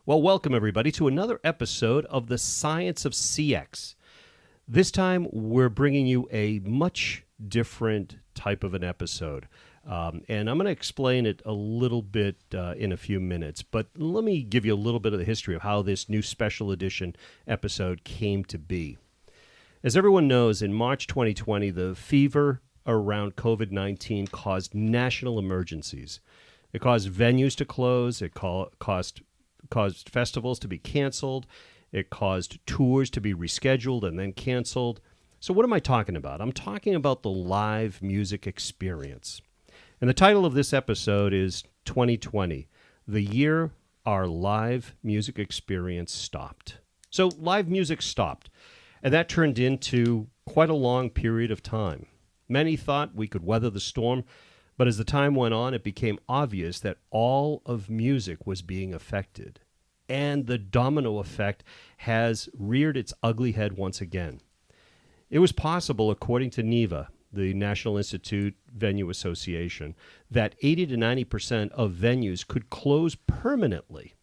Well, welcome everybody to another episode of the Science of CX. This time we're bringing you a much different type of an episode. And I'm going to explain it a little bit in a few minutes, but let me give you a little bit of the history of how this new special edition episode came to be. As everyone knows, in March 2020, the fever around COVID-19 caused national emergencies. It caused venues to close. It caused festivals to be canceled. It caused tours to be rescheduled and then canceled. So what am I talking about? I'm talking about the live music experience. And the title of this episode is 2020, the year our live music experience stopped. So live music stopped, and that turned into quite a long period of time. Many thought we could weather the storm, but as the time went on, it became obvious that all of music was being affected. And the domino effect has reared its ugly head once again. It was possible, according to NIVA, the National Institute Venue Association, that 80 to 90% of venues could close permanently.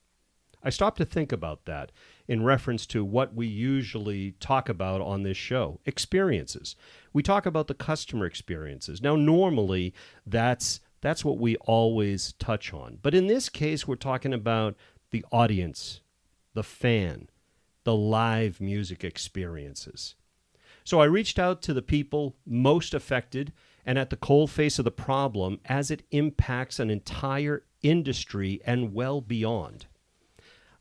I stopped to think about that in reference to what we usually talk about on this show, experiences. We talk about the customer experiences. Now, normally, that's what we always touch on. But in this case, we're talking about the audience, the fan, the live music experiences. So I reached out to the people most affected and at the coalface of the problem as it impacts an entire industry and well beyond.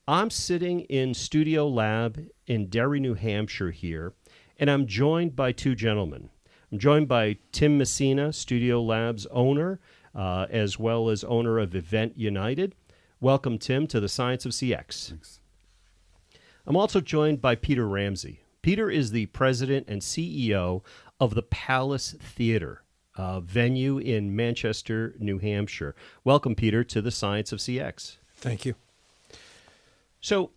I'm sitting in Studio Lab in Derry, New Hampshire here, and I'm joined by two gentlemen. I'm joined by Tim Messina, Studio Lab's owner, as well as owner of Event United. Welcome, Tim, to the Science of CX. Thanks. I'm also joined by Peter Ramsey. Peter is the president and CEO of the Palace Theatre, a venue in Manchester, New Hampshire. Welcome, Peter, to the Science of CX. Thank you. So,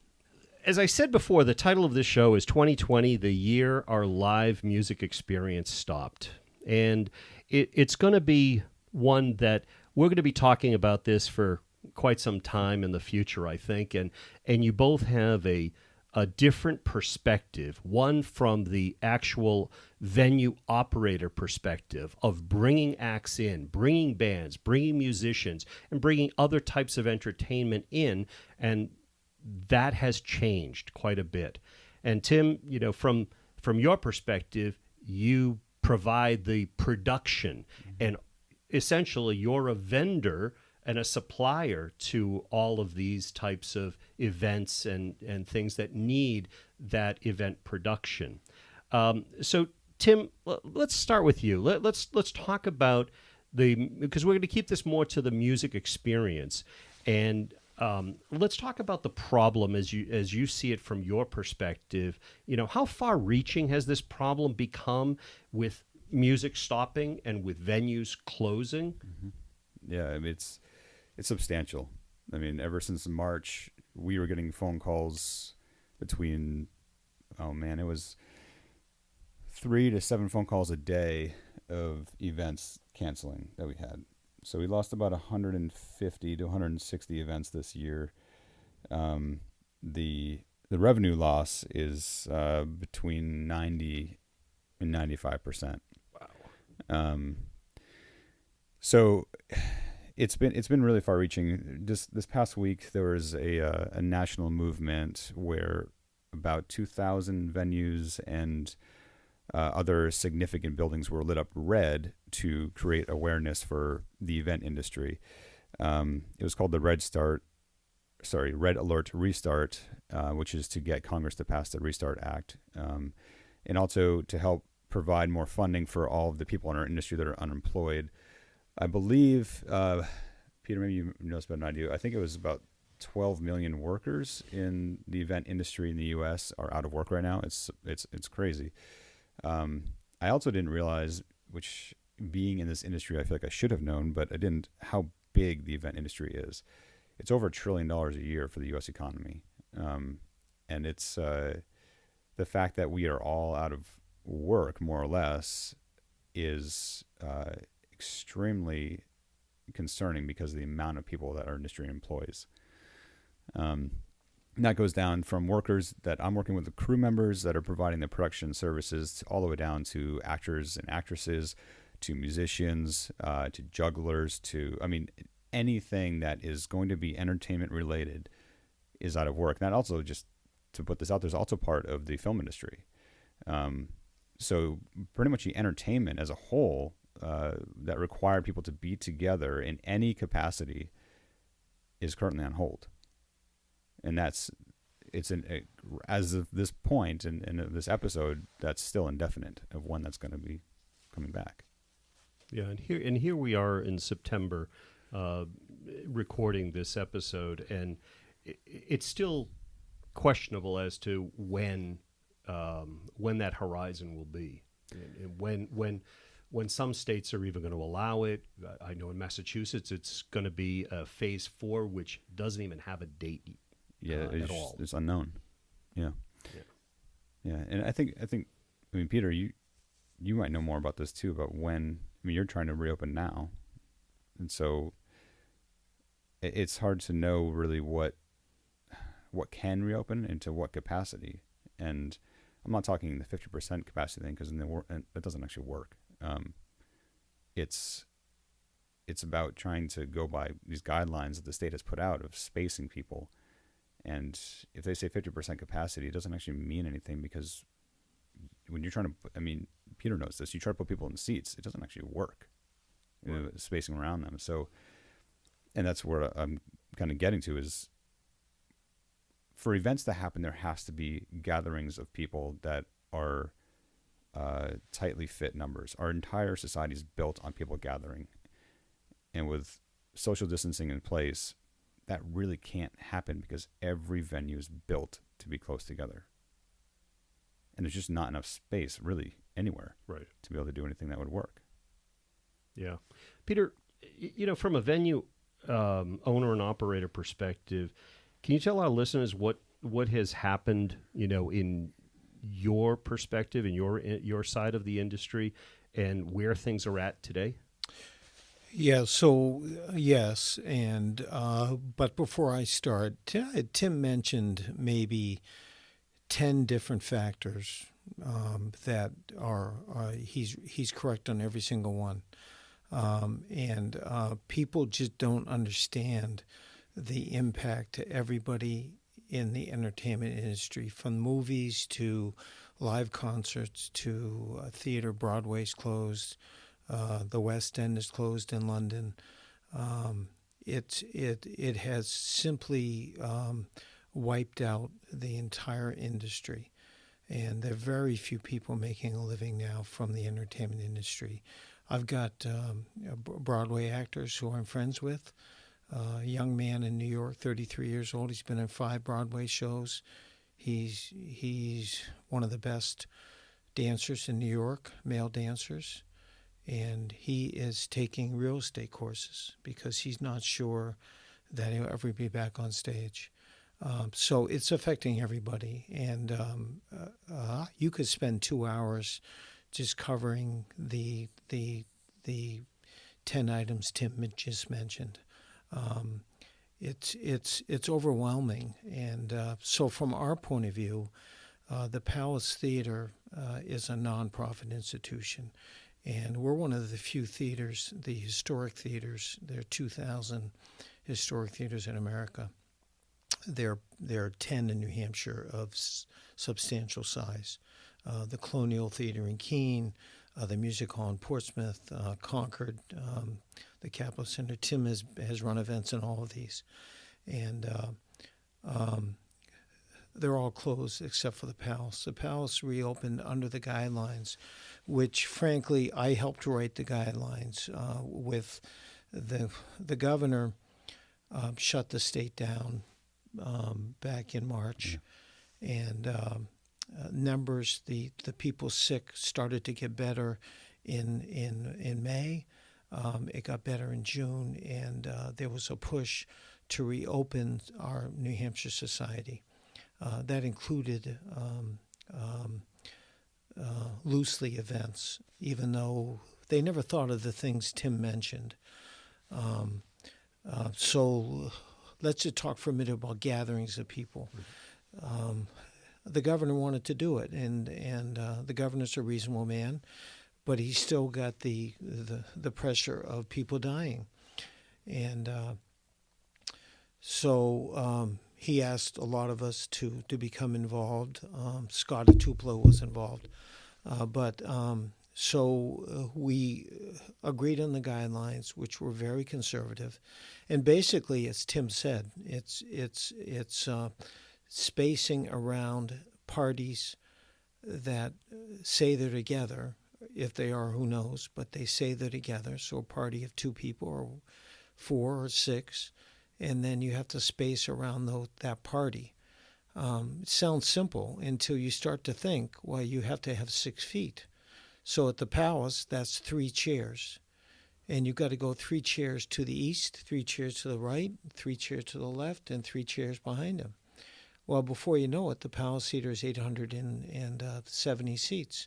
as I said before, the title of this show is 2020, the year our live music experience stopped. And it's going to be one that we're going to be talking about this for quite some time in the future, I think. And you both have a different perspective, one from the actual venue operator perspective of bringing acts in, bringing bands, bringing musicians, and bringing other types of entertainment in, and that has changed quite a bit. And Tim, from your perspective, you provide the production, and essentially you're a vendor and a supplier to all of these types of events and things that need that event production. So Tim, let's start with you. Let's talk about because we're going to keep this more to the music experience, and let's talk about the problem as you see it from your perspective. How far-reaching has this problem become with music stopping and with venues closing? Mm-hmm. Yeah, I mean, it's substantial. I mean, ever since March, we were getting phone calls between, it was 3 to 7 phone calls a day of events canceling that we had. So we lost about 150 to 160 events this year. The revenue loss is between 90 and 95%. Wow. So it's been really far-reaching. This past week, there was a national movement where about 2,000 venues and other significant buildings were lit up red to create awareness for the event industry. It was called the Red Alert Restart, which is to get Congress to pass the Restart Act, and also to help provide more funding for all of the people in our industry that are unemployed. I believe, Peter, maybe you know this better than I do. I think it was about 12 million workers in the event industry in the U.S. are out of work right now. It's crazy. I also didn't realize, which being in this industry, I feel like I should have known, but I didn't, how big the event industry is. It's over $1 trillion a year for the U.S. economy. And it's the fact that we are all out of work, more or less, is extremely concerning because of the amount of people that our industry employs. And that goes down from workers that I'm working with, the crew members that are providing the production services, all the way down to actors and actresses, to musicians, to jugglers, anything that is going to be entertainment related is out of work. And that also, just to put this out, there's also part of the film industry. So pretty much the entertainment as a whole that required people to be together in any capacity is currently on hold. And as of this point in this episode, that's still indefinite of when that's going to be coming back. Yeah, and here we are in September, recording this episode, and it's still questionable as to when that horizon will be, and when some states are even going to allow it. I know in Massachusetts it's going to be phase 4, which doesn't even have a date. At all. It's unknown. Yeah. And I think Peter, you might know more about this too, about when. You're trying to reopen now, and so it's hard to know really what can reopen and to what capacity. And I'm not talking the 50% capacity thing, because that doesn't actually work. It's about trying to go by these guidelines that the state has put out of spacing people. And if they say 50% capacity, it doesn't actually mean anything, because when you're trying to, Peter knows this, you try to put people in the seats, it doesn't actually work, spacing around them. So, and that's where I'm kind of getting to is, for events to happen, there has to be gatherings of people that are tightly fit numbers. Our entire society is built on people gathering. And with social distancing in place, that really can't happen, because every venue is built to be close together. And there's just not enough space really anywhere to be able to do anything that would work. Yeah. Peter, from a venue owner and operator perspective, can you tell our listeners what has happened, in your perspective, in your side of the industry, and where things are at today? Yeah, so yes, and but before I start, Tim mentioned maybe 10 different factors that are he's correct on every single one, and people just don't understand the impact to everybody in the entertainment industry, from movies to live concerts to theater. Broadway's closed. The West End is closed in London. It has simply wiped out the entire industry, and there are very few people making a living now from the entertainment industry. I've got Broadway actors who I'm friends with. A young man in New York, 33 years old. He's been in 5 Broadway shows. He's one of the best dancers in New York, male dancers. And he is taking real estate courses because he's not sure that he'll ever be back on stage. So it's affecting everybody. And you could spend 2 hours just covering the 10 items Tim just mentioned. It's overwhelming. And so from our point of view, the Palace Theater is a nonprofit institution. And we're one of the few theaters, the historic theaters. There are 2,000 historic theaters in America. There are 10 in New Hampshire of substantial size. The Colonial Theater in Keene, the Music Hall in Portsmouth, Concord, the Capitol Center. Tim has run events in all of these. And they're all closed except for the Palace. The Palace reopened under the guidelines, which, frankly, I helped write the guidelines with the governor. Shut the state down back in March, and numbers, the people sick started to get better in May. It got better in June, and there was a push to reopen our New Hampshire Society. That included loosely events, even though they never thought of the things Tim mentioned. So let's just talk for a minute about gatherings of people. The governor wanted to do it, and the governor's a reasonable man, but he still got the pressure of people dying, and so he asked a lot of us to become involved. Scott Tupelo was involved, so we agreed on the guidelines, which were very conservative, and basically, as Tim said, it's spacing around parties that say they're together. If they are, who knows? But they say they're together. So a party of 2 people or 4 or 6, and then you have to space around that party. It sounds simple until you start to think, well, you have to have 6 feet. So at the palace, that's 3 chairs. And you've got to go 3 chairs to the east, 3 chairs to the right, 3 chairs to the left, and 3 chairs behind them. Well, before you know it, the Palace Theater is 870 seats.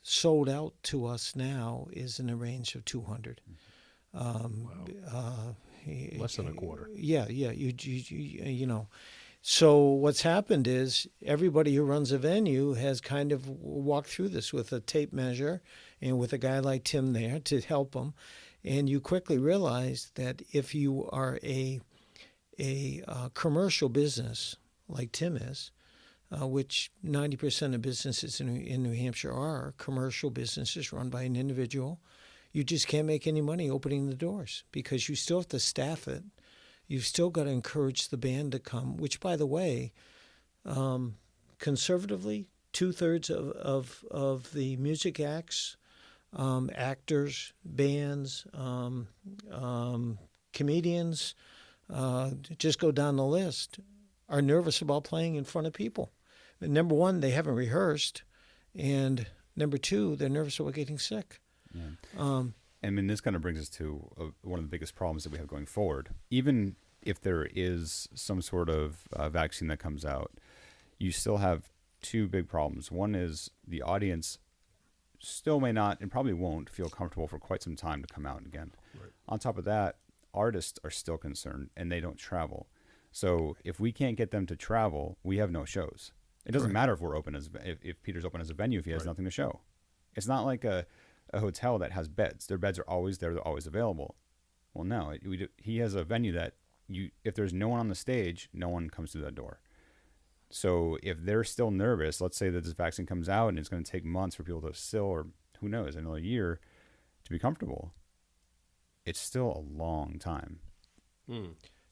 Sold out to us now is in the range of 200. Less than a quarter. Yeah. You know. So what's happened is everybody who runs a venue has kind of walked through this with a tape measure and with a guy like Tim there to help them. And you quickly realize that if you are a commercial business like Tim is, which 90% of businesses in New Hampshire are commercial businesses run by an individual, you just can't make any money opening the doors because you still have to staff it. You've still got to encourage the band to come, which, by the way, conservatively, 2/3 of the music acts, actors, bands, comedians, just go down the list, are nervous about playing in front of people. Number one, they haven't rehearsed, and number two, they're nervous about getting sick. Yeah. I mean, this kind of brings us to one of the biggest problems that we have going forward. Even if there is some sort of vaccine that comes out, you still have 2 big problems. One is the audience still may not and probably won't feel comfortable for quite some time to come out again. Right. On top of that, artists are still concerned and they don't travel. So if we can't get them to travel, we have no shows. It doesn't matter if we're open if Peter's open as a venue if he has nothing to show. It's not like a hotel that has beds. Their beds are always there, they're always available. Well, no, he has a venue that if there's no one on the stage, no one comes through that door. So if they're still nervous, let's say that this vaccine comes out and it's going to take months for people to still, or who knows, another year to be comfortable. It's still a long time.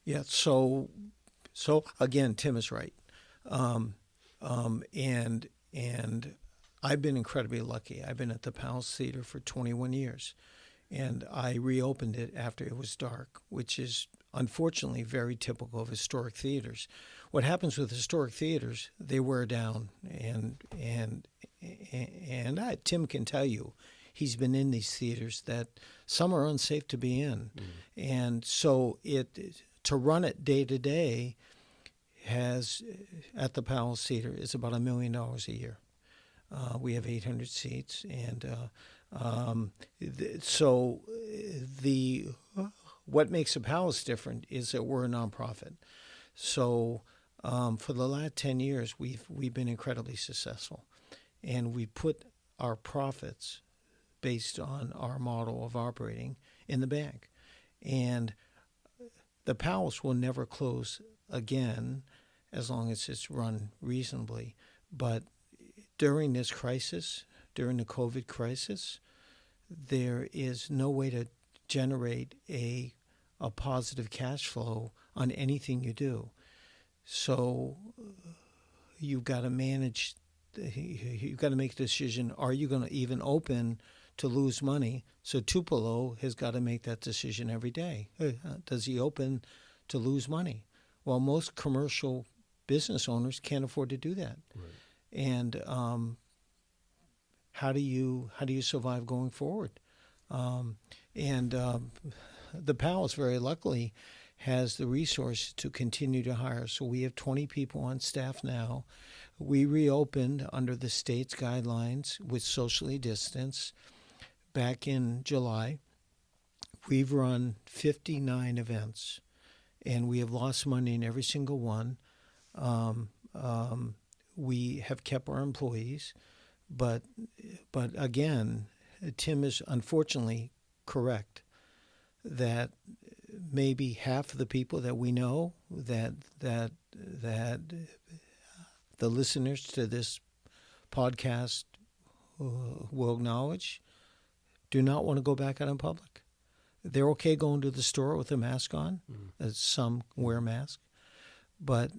Yeah. So again, Tim is right. And I've been incredibly lucky. I've been at the Palace Theater for 21 years, and I reopened it after it was dark, which is unfortunately very typical of historic theaters. What happens with historic theaters, they wear down, and Tim can tell you, he's been in these theaters that some are unsafe to be in, and so to run it day to day has at the Palace Theater is about $1 million a year. We have 800 seats, and what makes the Palace different is that we're a nonprofit. So for the last 10 years, we've been incredibly successful, and we put our profits based on our model of operating in the bank, and the Palace will never close again as long as it's run reasonably. But during this crisis, during the COVID crisis, there is no way to generate a positive cash flow on anything you do. So you've got to manage, you've got to make a decision, are you going to even open to lose money? So Tupelo has got to make that decision every day. Does he open to lose money? Well, most commercial business owners can't afford to do that. Right. And how do you survive going forward? The Palace, very luckily, has the resources to continue to hire. So we have 20 people on staff now. We reopened under the state's guidelines with socially distanced back in July. we've run 59 events, and we have lost money in every single one. We have kept our employees, but again, Tim is unfortunately correct that maybe half of the people that we know that the listeners to this podcast will acknowledge do not want to go back out in public. They're okay going to the store with a mask on. Some wear masks. But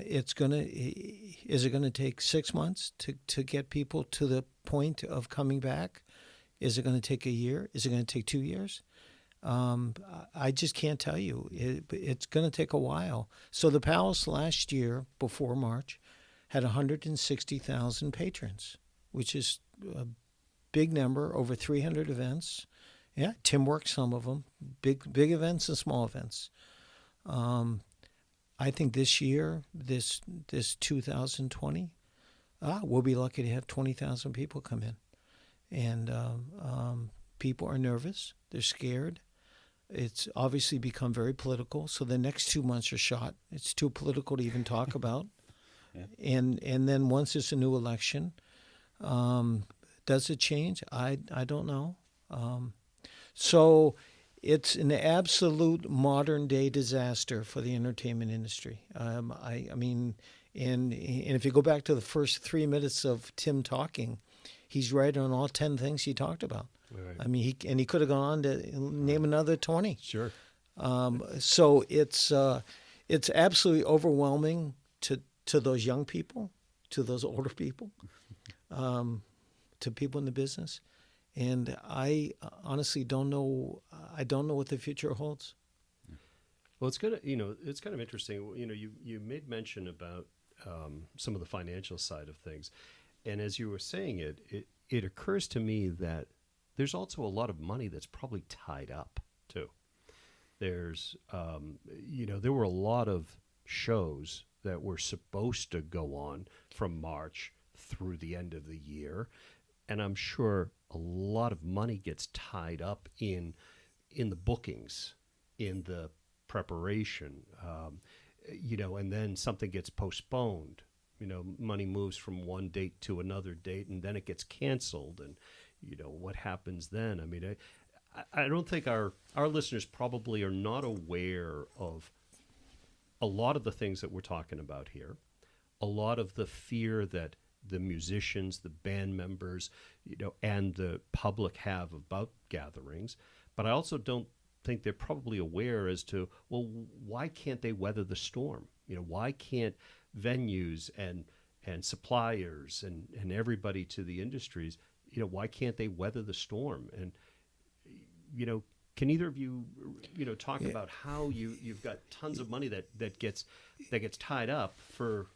is it going to take 6 months to get people to the point of coming back? Is it going to take a year? Is it going to take 2 years? I just can't tell you. It's going to take a while. So the Palace last year, before March, had 160,000 patrons, which is a big number, over 300 events. Yeah, Tim worked some of them, big events and small events. I think this year, this 2020, we'll be lucky to have 20,000 people come in. And people are nervous. They're scared. It's obviously become very political. So the next 2 months are shot. It's too political to even talk about. Yeah. And then once it's a new election, does it change? I don't know. So it's an absolute modern day disaster for the entertainment industry. I mean, and if you go back to the first 3 minutes of Tim talking, he's right on all 10 things he talked about. Right. I mean, he could have gone on to name another 20. Sure. So it's absolutely overwhelming to those young people, to those older people, to people in the business. And I honestly don't know. I don't know what the future holds. Well, it's kind of interesting. You made mention about some of the financial side of things, and as you were saying it occurs to me that there's also a lot of money that's probably tied up too. There's, there were a lot of shows that were supposed to go on from March through the end of the year, and I'm sure a lot of money gets tied up in the bookings, in the preparation, and then something gets postponed. Money moves from one date to another date, and then it gets canceled, and what happens then? I mean, I don't think our listeners probably are not aware of a lot of the things that we're talking about here, a lot of the fear that the musicians, the band members, and the public have about gatherings. But I also don't think they're probably aware as to, well, why can't they weather the storm? Why can't venues and suppliers and everybody to the industries, why can't they weather the storm? And, can either of you, talk about how you've got tons of money that gets tied up for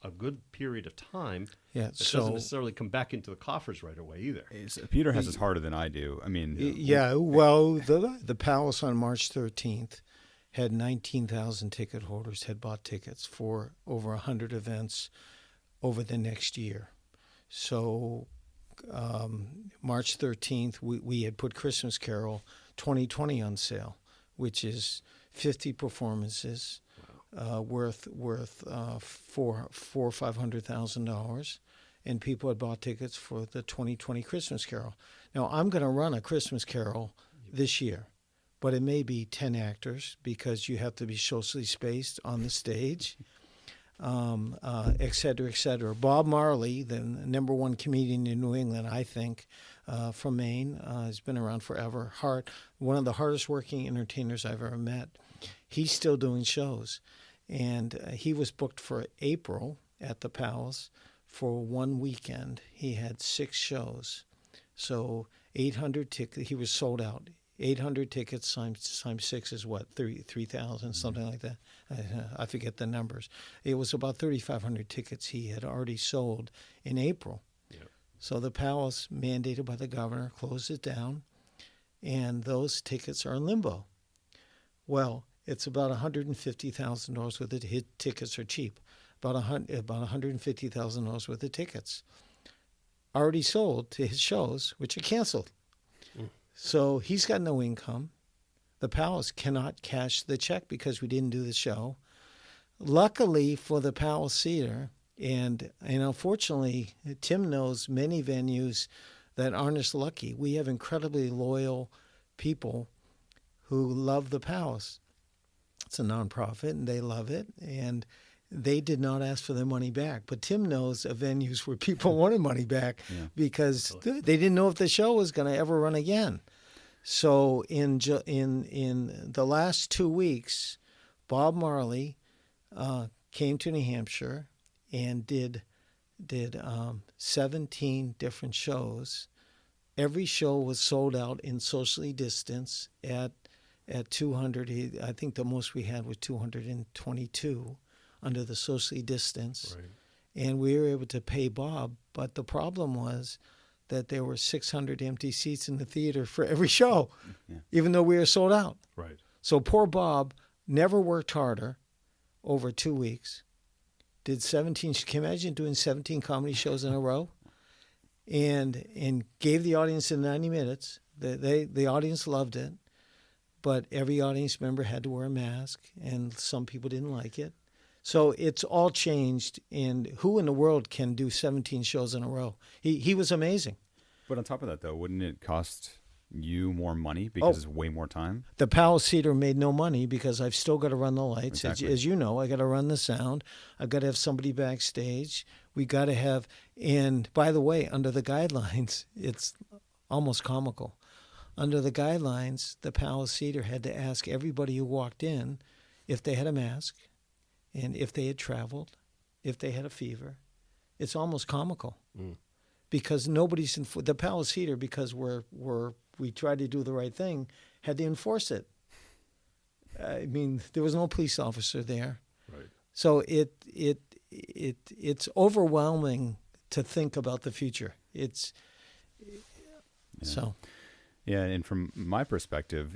a good period of time. Yeah, it doesn't necessarily come back into the coffers right away either. Peter has it harder than I do. I mean, well, the Palace on March 13th had 19,000 ticket holders had bought tickets for over 100 events over the next year. So March 13th, we had put Christmas Carol 2020 on sale, which is 50 performances. Worth $400,000 or $500,000, and people had bought tickets for the 2020 Christmas Carol. Now I'm going to run a Christmas Carol this year, but it may be 10 actors because you have to be socially spaced on the stage, et cetera, et cetera. Bob Marley, the number one comedian in New England, I think, from Maine, has been around forever. One of the hardest working entertainers I've ever met. He's still doing shows. And he was booked for April at the Palace for one weekend. He had 6 shows. So 800 tickets. He was sold out. 800 tickets times 6 is what? 3,000, something like that. I forget the numbers. It was about 3,500 tickets he had already sold in April. Yep. So the Palace, mandated by the governor, closed it down. And those tickets are in limbo. Well, it's about $150,000 worth of tickets are cheap. About $150,000 worth of tickets already sold to his shows, which are canceled. So he's got no income. the Palace cannot cash the check because we didn't do the show. Luckily for the Palace Theater, and unfortunately, Tim knows many venues that aren't as lucky. We have incredibly loyal people who love the Palace. It's a nonprofit, and they love it, and they did not ask for their money back. But Tim knows of venues where people wanted money back because they didn't know if the show was going to ever run again. So in the last 2 weeks, Bob Marley came to New Hampshire and did 17 different shows. Every show was sold out in socially distanced at 200. I think the most we had was 222 under the socially distanced. Right. And we were able to pay Bob. But the problem was that there were 600 empty seats in the theater for every show, even though we were sold out. Right. So poor Bob never worked harder over 2 weeks. Did 17, can you imagine doing 17 comedy shows in a row? And gave the audience in 90 minutes. The audience loved it, but every audience member had to wear a mask, and some people didn't like it. So it's all changed, and who in the world can do 17 shows in a row? He was amazing. But on top of that, though, wouldn't it cost you more money because it's way more time? The Palace Theater made no money because I've still got to run the lights. Exactly. As you know, I got to run the sound. I've got to have somebody backstage. We got to have, and by the way, under the guidelines, it's almost comical. Under the guidelines, the Palace Theater had to ask everybody who walked in if they had a mask and if they had traveled, if they had a fever. It's almost comical because nobody's in the Palace Theater, because we tried to do the right thing, had to enforce it. I mean, there was no police officer there. Right. So it's overwhelming to think about the future. So. Yeah, and from my perspective,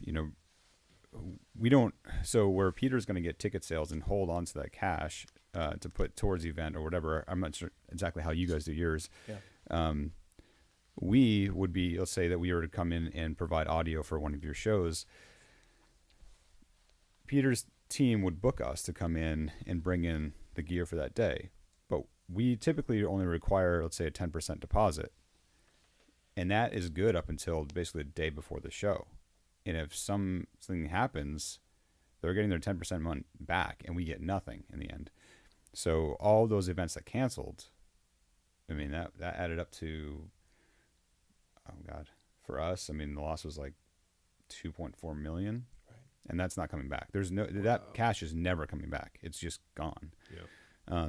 we don't. So where Peter's going to get ticket sales and hold on to that cash to put towards the event or whatever. I'm not sure exactly how you guys do yours. Yeah. We would be. Let's say that we were to come in and provide audio for one of your shows. Peter's team would book us to come in and bring in the gear for that day, but we typically only require, let's say, a 10% deposit. And that is good up until basically the day before the show. And if something happens, they're getting their 10% money back, and we get nothing in the end. So all those events that canceled, I mean, that added up to, oh God, for us, I mean, the loss was like $2.4 million, right? And that's not coming back. That cash is never coming back. It's just gone. Yeah.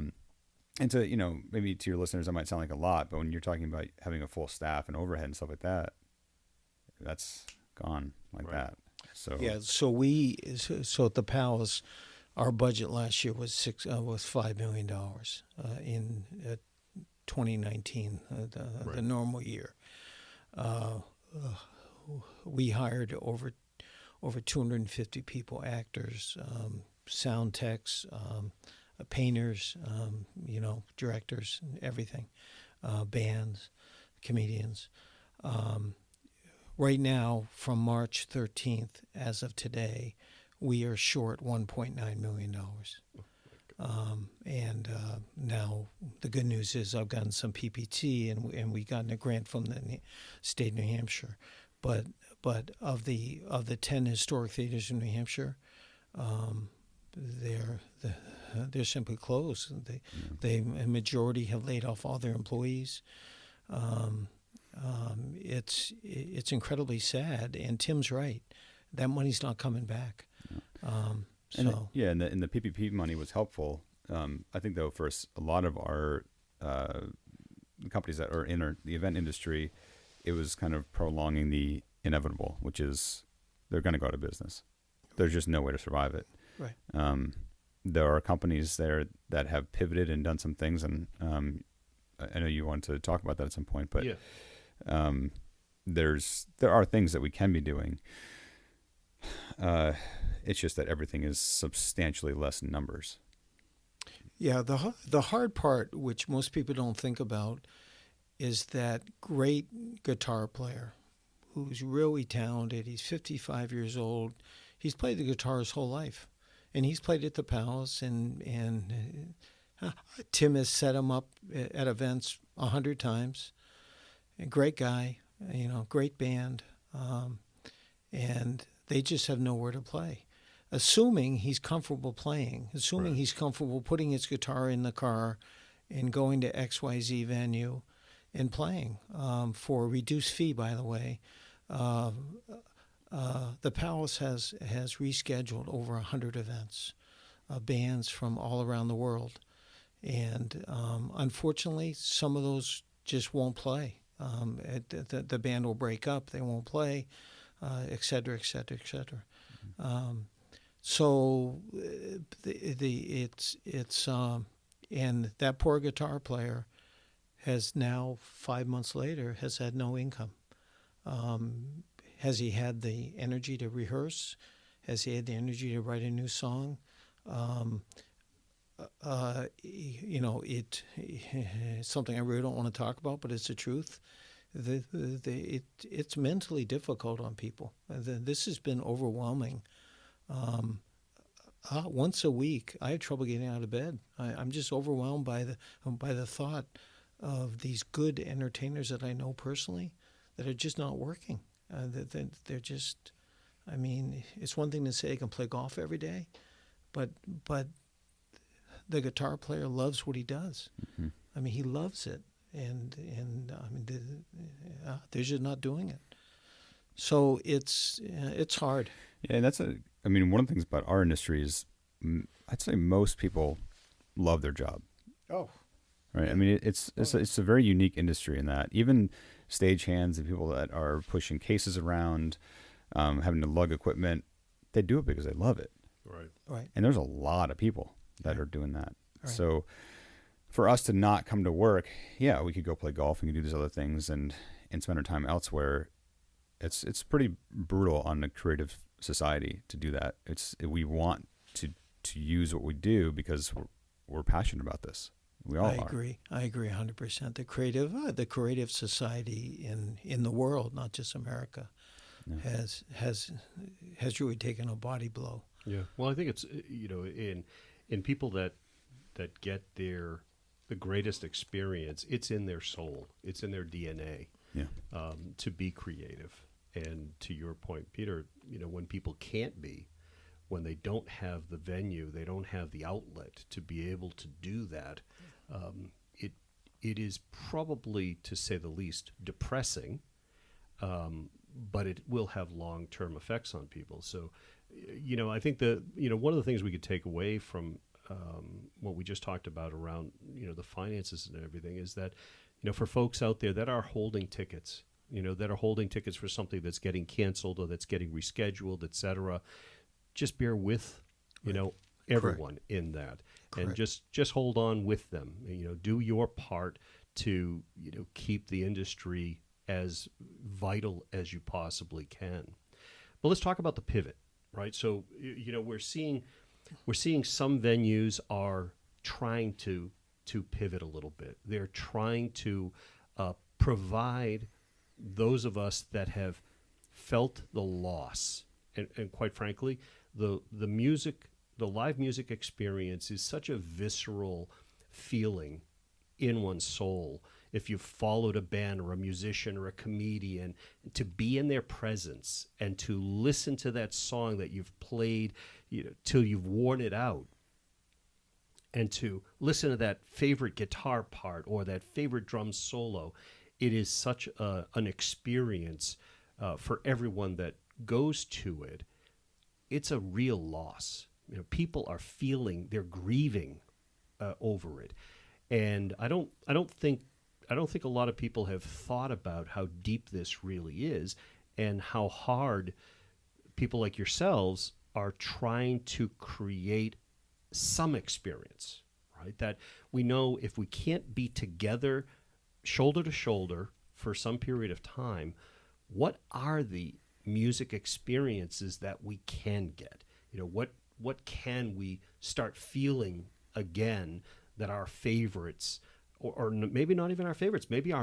And to, maybe to your listeners, that might sound like a lot, but when you're talking about having a full staff and overhead and stuff like that, that's gone like that. So yeah, so at the Palace, our budget last year was $5 million in 2019, the normal year. We hired over 250 people, actors, sound techs, painters, directors, everything, bands, comedians. Right now, from March 13th, as of today, we are short $1.9 million. Now the good news is I've gotten some PPT and we gotten a grant from the state of New Hampshire, but of the 10 historic theaters in New Hampshire, they're simply closed. A majority have laid off all their employees. It's incredibly sad, and Tim's right. That money's not coming back. And the PPP money was helpful. I think though, for a lot of our companies that are in the event industry, it was kind of prolonging the inevitable, which is they're going to go out of business. There's just no way to survive it. Right. There are companies there that have pivoted and done some things, and I know you want to talk about that at some point, but there are things that we can be doing. It's just that everything is substantially less in numbers. Yeah, the hard part, which most people don't think about, is that great guitar player who's really talented. He's 55 years old. he's played the guitar his whole life, and he's played at the Palace, and Tim has set him up at events 100 times. A great guy, great band, and they just have nowhere to play. Assuming he's comfortable playing, assuming he's comfortable putting his guitar in the car and going to XYZ venue and playing for a reduced fee, by the way. The Palace has rescheduled over 100 events, bands from all around the world. And unfortunately, some of those just won't play. The band will break up, they won't play, et cetera, et cetera, et cetera. So and that poor guitar player has now 5 months later has had no income. Has he had the energy to rehearse? Has he had the energy to write a new song? It's something I really don't want to talk about, but it's the truth. It's mentally difficult on people. This has been overwhelming. Once a week, I have trouble getting out of bed. I'm just overwhelmed by the thought of these good entertainers that I know personally that are just not working. They're just, it's one thing to say I can play golf every day, but the guitar player loves what he does. Mm-hmm. He loves it, and they're just not doing it. So it's hard. Yeah, and that's one of the things about our industry is I'd say most people love their job. Oh. Right. It's a very unique industry in that even stagehands and people that are pushing cases around, having to lug equipment, they do it because they love it. Right. And there's a lot of people that are doing that. Right. So for us to not come to work, yeah, we could go play golf and do these other things and spend our time elsewhere. It's pretty brutal on the creative society to do that. We want to use what we do because we're passionate about this. We all are. I agree 100%. The creative society in the world, not just America, has really taken a body blow. Yeah. Well, I think it's in people that get the greatest experience, it's in their soul, it's in their DNA. Yeah. To be creative. And to your point, Peter, when people can't be, when they don't have the venue, they don't have the outlet to be able to do that, it is probably, to say the least, depressing, but it will have long-term effects on people. So, I think one of the things we could take away from what we just talked about around, the finances and everything is that, for folks out there that are holding tickets, that are holding tickets for something that's getting canceled or that's getting rescheduled, et cetera, just bear with, everyone Correct. In that. Correct. And just hold on with them. Do your part to, keep the industry as vital as you possibly can. But let's talk about the pivot, right? So, we're seeing some venues are trying to pivot a little bit. They're trying to provide those of us that have felt the loss, and quite frankly, the live music experience is such a visceral feeling in one's soul. If you've followed a band or a musician or a comedian, to be in their presence and to listen to that song that you've played till you've worn it out, and to listen to that favorite guitar part or that favorite drum solo, it is such an experience for everyone that goes to it. It's a real loss. People are they're grieving over it, and I don't think a lot of people have thought about how deep this really is, and how hard people like yourselves are trying to create some experience, right? That we know if we can't be together shoulder to shoulder for some period of time, what are the music experiences that we can get? What can we start feeling again that our favorites maybe not even our favorites, maybe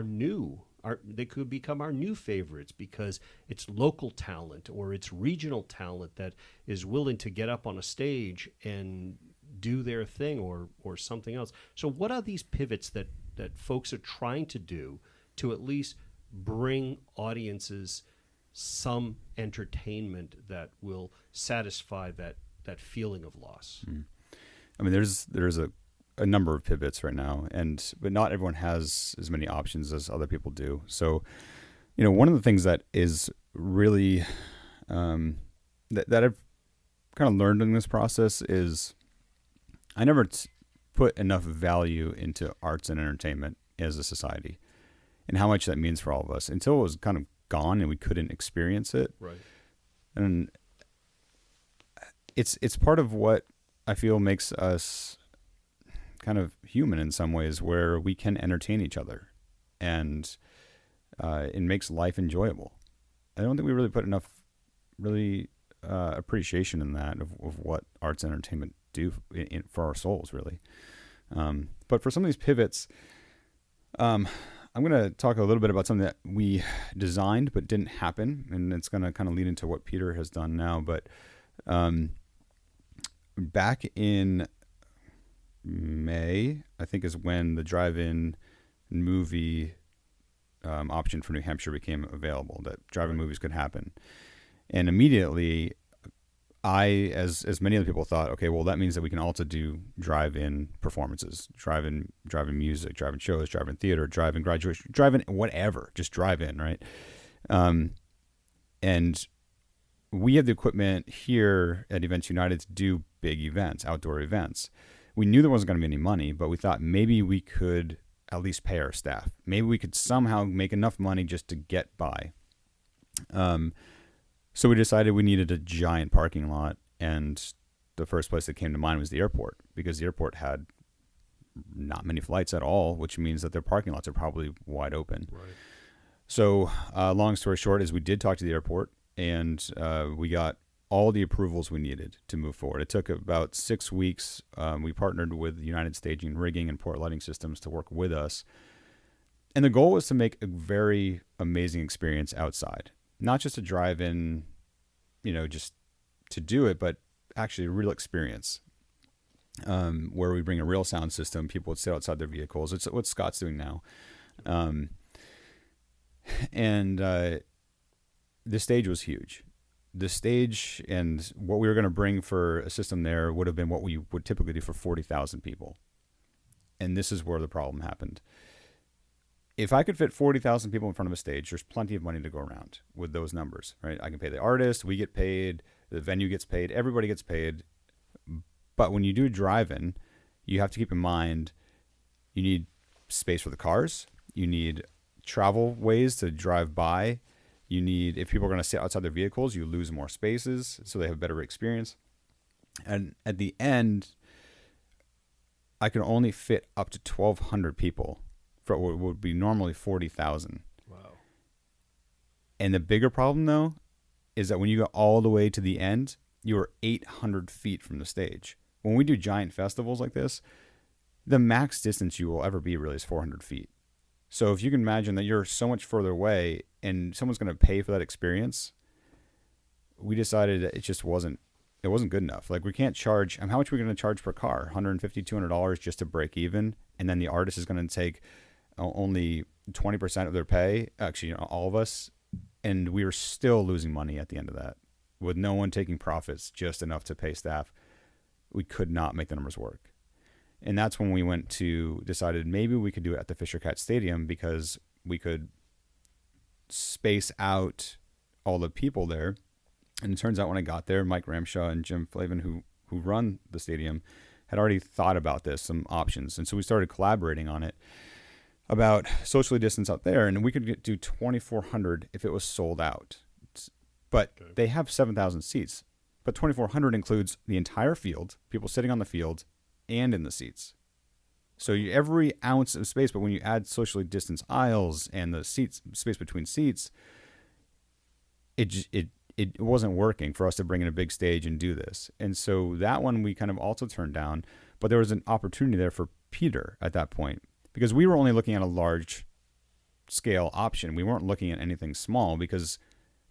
they could become our new favorites because it's local talent or it's regional talent that is willing to get up on a stage and do their thing or something else. So what are these pivots that folks are trying to do to at least bring audiences some entertainment that will satisfy that feeling of loss? I mean, there's a number of pivots right now, but not everyone has as many options as other people do. So, one of the things that is really that I've kind of learned in this process is I never put enough value into arts and entertainment as a society and how much that means for all of us until it was kind of gone and we couldn't experience it. Right. And it's part of what I feel makes us kind of human in some ways, where we can entertain each other and it makes life enjoyable. I don't think we really put enough appreciation in that of what arts and entertainment do for our souls, really. But for some of these pivots, I'm going to talk a little bit about something that we designed but didn't happen, and it's going to kind of lead into what Peter has done now. But back in May, I think, is when the drive-in movie option for New Hampshire became available, that drive-in movies could happen. And immediately, I, as many other people, thought, okay, well, that means that we can also do drive-in performances, drive-in music, drive-in shows, drive-in theater, drive-in graduation, drive-in whatever, just drive-in, right? And we have the equipment here at Events United to do big events, outdoor events. We knew there wasn't going to be any money, but we thought maybe we could at least pay our staff. Maybe we could somehow make enough money just to get by. So we decided we needed a giant parking lot, and the first place that came to mind was the airport, because the airport had not many flights at all, which means that their parking lots are probably wide open. Right. So long story short is we did talk to the airport, and we got all the approvals we needed to move forward. It took about 6 weeks. We partnered with United Staging, Rigging, and Port Lighting Systems to work with us. And the goal was to make a very amazing experience outside. Not just a drive-in, just to do it, but actually a real experience where we bring a real sound system. People would sit outside their vehicles. It's what Scott's doing now. And the stage was huge. The stage and what we were going to bring for a system there would have been what we would typically do for 40,000 people. And this is where the problem happened. If I could fit 40,000 people in front of a stage, there's plenty of money to go around with those numbers, right? I can pay the artist, we get paid, the venue gets paid, everybody gets paid. But when you do drive-in, you have to keep in mind you need space for the cars, you need travel ways to drive by, you need, if people are going to sit outside their vehicles, you lose more spaces so they have a better experience. And at the end, I can only fit up to 1,200 people for what would be normally 40,000. Wow. And the bigger problem, though, is that when you go all the way to the end, you are 800 feet from the stage. When we do giant festivals like this, the max distance you will ever be really is 400 feet. So if you can imagine that you're so much further away and someone's going to pay for that experience, we decided that it wasn't good enough. Like, we can't charge, how much are we going to charge per car? $150, $200 just to break even. And then the artist is going to take only 20% of their pay, actually, all of us. And we were still losing money at the end of that with no one taking profits, just enough to pay staff. We could not make the numbers work. And that's when we decided maybe we could do it at the Fisher Cat Stadium, because we could space out all the people there. And it turns out when I got there, Mike Ramshaw and Jim Flavin, who run the stadium, had already thought about this, some options. And so we started collaborating on it about socially distance out there. And we could do 2,400 if it was sold out. But they have 7,000 seats. But 2,400 includes the entire field, people sitting on the field, and in the seats. So every ounce of space, but when you add socially distanced aisles and the seats, space between seats, it wasn't working for us to bring in a big stage and do this. And so that one we kind of also turned down, but there was an opportunity there for Peter at that point. because we were only looking at a large scale option. We weren't looking at anything small because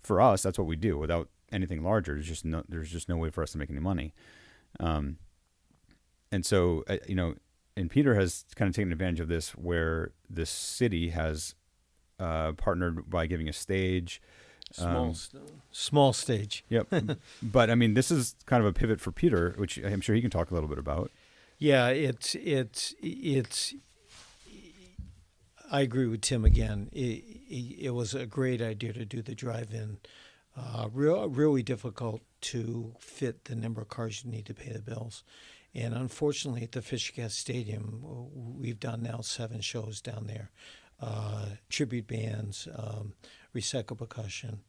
for us, that's what we do. Without anything larger, there's just no way for us to make any money. And so, and Peter has kind of taken advantage of this, where the city has partnered by giving a stage. Small stage. Yep. But I mean, this is kind of a pivot for Peter, which I'm sure he can talk a little bit about. Yeah, it's. I agree with Tim again. It was a great idea to do the drive-in. Really difficult to fit the number of cars you need to pay the bills. And unfortunately, at the Fisher Stadium, we've done now 7 shows down there. Tribute bands, recycle percussion.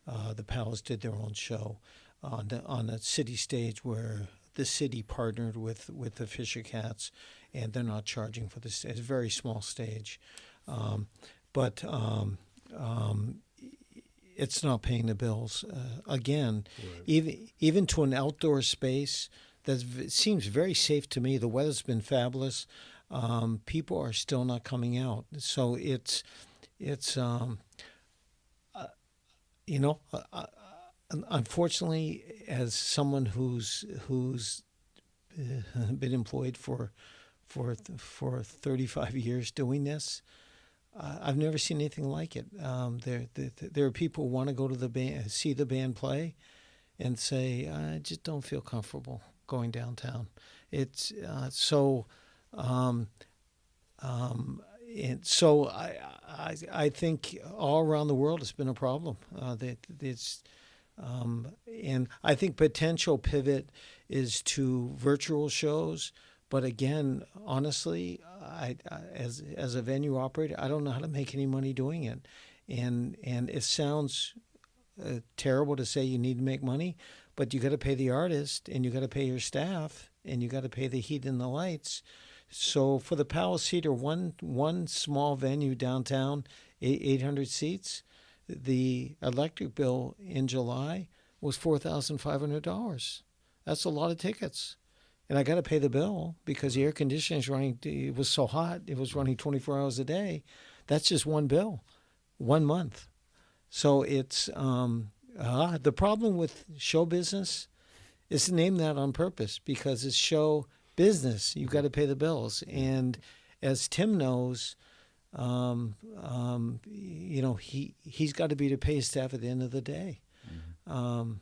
The Pals did their own show on a city stage where the city partnered with the Fisher Cats, and they're not charging for this. It's a very small stage, but it's not paying the bills. Again, right. Even to an outdoor space that seems very safe to me. The weather's been fabulous. People are still not coming out. So it's unfortunately, as someone who's been employed for 35 years doing this, I've never seen anything like it. There are people who want to go to the band, see the band play, and say, I just don't feel comfortable going downtown. It's and so I think all around the world it's been a problem. And I think potential pivot is to virtual shows. But again, honestly, I as a venue operator, I don't know how to make any money doing it. And it sounds terrible to say you need to make money, but you got to pay the artist, and you got to pay your staff, and you got to pay the heat and the lights. So for the Palace Theater, one small venue downtown, 800 seats, the electric bill in July was $4,500. That's a lot of tickets. And I got to pay the bill because the air conditioning is running. It was so hot, it was running 24 hours a day. That's just one bill, 1 month. So it's the problem with show business is to name that on purpose, because it's show business. You've got to pay the bills. And as Tim knows, he's got to be to pay his staff at the end of the day. I'm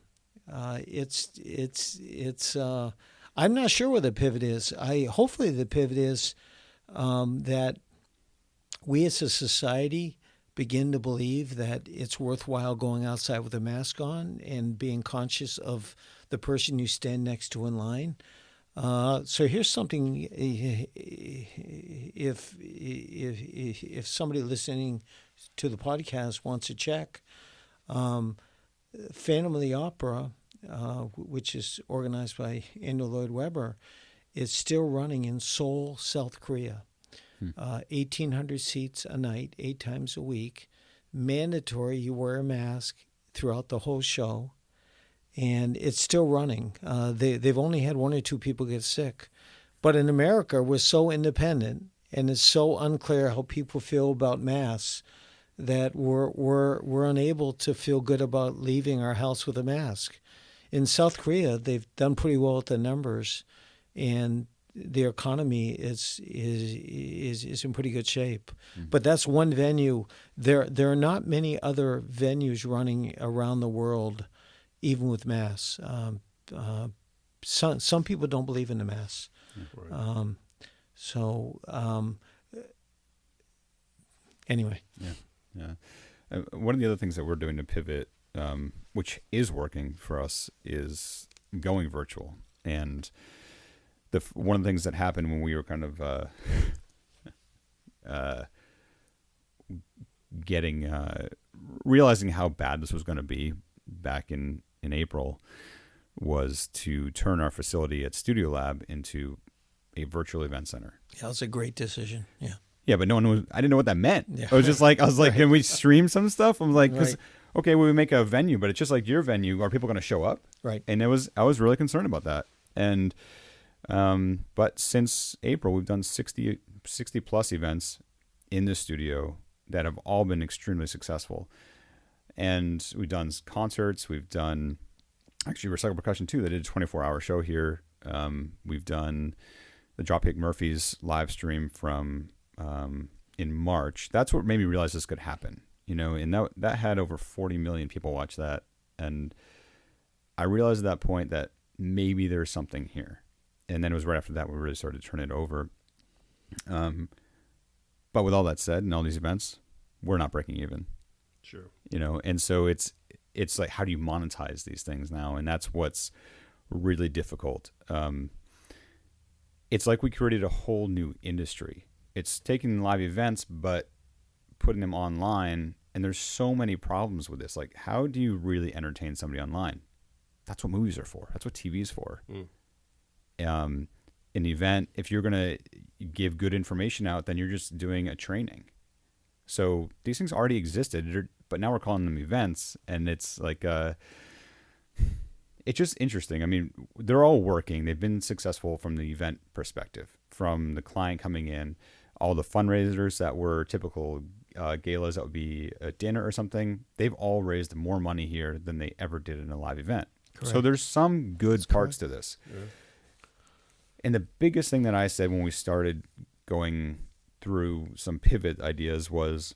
not sure what the pivot is. Hopefully the pivot is that we as a society begin to believe that it's worthwhile going outside with a mask on and being conscious of the person you stand next to in line. So here's something: if somebody listening to the podcast wants to check, Phantom of the Opera, which is organized by Andrew Lloyd Webber, is still running in Seoul, South Korea. 1,800 seats a night, 8 times a week. Mandatory, you wear a mask throughout the whole show. And it's still running. They've only had 1 or 2 people get sick. But in America, we're so independent, and it's so unclear how people feel about masks that we're unable to feel good about leaving our house with a mask. In South Korea, they've done pretty well with the numbers, and their economy is in pretty good shape. Mm-hmm. But that's one venue. There are not many other venues running around the world, even with masks. Some people don't believe in the masks. Right. Anyway. Yeah. One of the other things that we're doing to pivot, which is working for us, is going virtual. And one of the things that happened when we were kind of realizing how bad this was going to be back in April was to turn our facility at Studio Lab into a virtual event center. Yeah, that was a great decision. Yeah. Yeah, but I didn't know what that meant. Yeah. I was like, right. Can we stream some stuff? I'm like, because, okay, we make a venue, but it's just like your venue. Are people going to show up? Right. And I was really concerned about that. And, but since April, we've done 60 60 plus events in the studio that have all been extremely successful. And we've done concerts. We've done actually Recycle Percussion too. They did a 24-hour show here. We've done the Dropkick Murphys live stream from in March. That's what made me realize this could happen. And that had over 40 million people watch that. And I realized at that point that maybe there's something here. And then it was right after that we really started to turn it over. But with all that said, and all these events, we're not breaking even. Sure. And so it's like, how do you monetize these things now? And that's what's really difficult. It's like we created a whole new industry. It's taking live events, but putting them online. And there's so many problems with this. Like, how do you really entertain somebody online? That's what movies are for. That's what TV is for. An event, if you're going to give good information out, then you're just doing a training. So these things already existed, but now we're calling them events. And it's like, it's just interesting. I mean, they're all working. They've been successful from the event perspective, from the client coming in, all the fundraisers that were typical galas that would be a dinner or something. They've all raised more money here than they ever did in a live event. Correct. So there's some good parts to this. Yeah. And the biggest thing that I said when we started going through some pivot ideas was,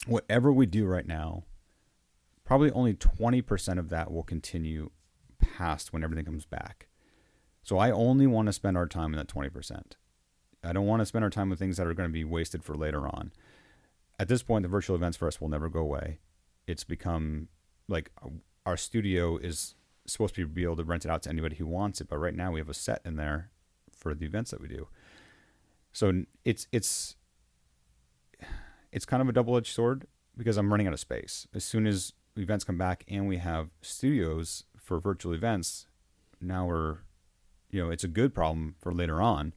whatever we do right now, probably only 20% of that will continue past when everything comes back. So I only want to spend our time in that 20%. I don't want to spend our time with things that are going to be wasted for later on. At this point, the virtual events for us will never go away. It's become like our studio is supposed to be able to rent it out to anybody who wants it. But right now we have a set in there for the events that we do. So it's kind of a double-edged sword because I'm running out of space. As soon as events come back and we have studios for virtual events, now it's a good problem for later on.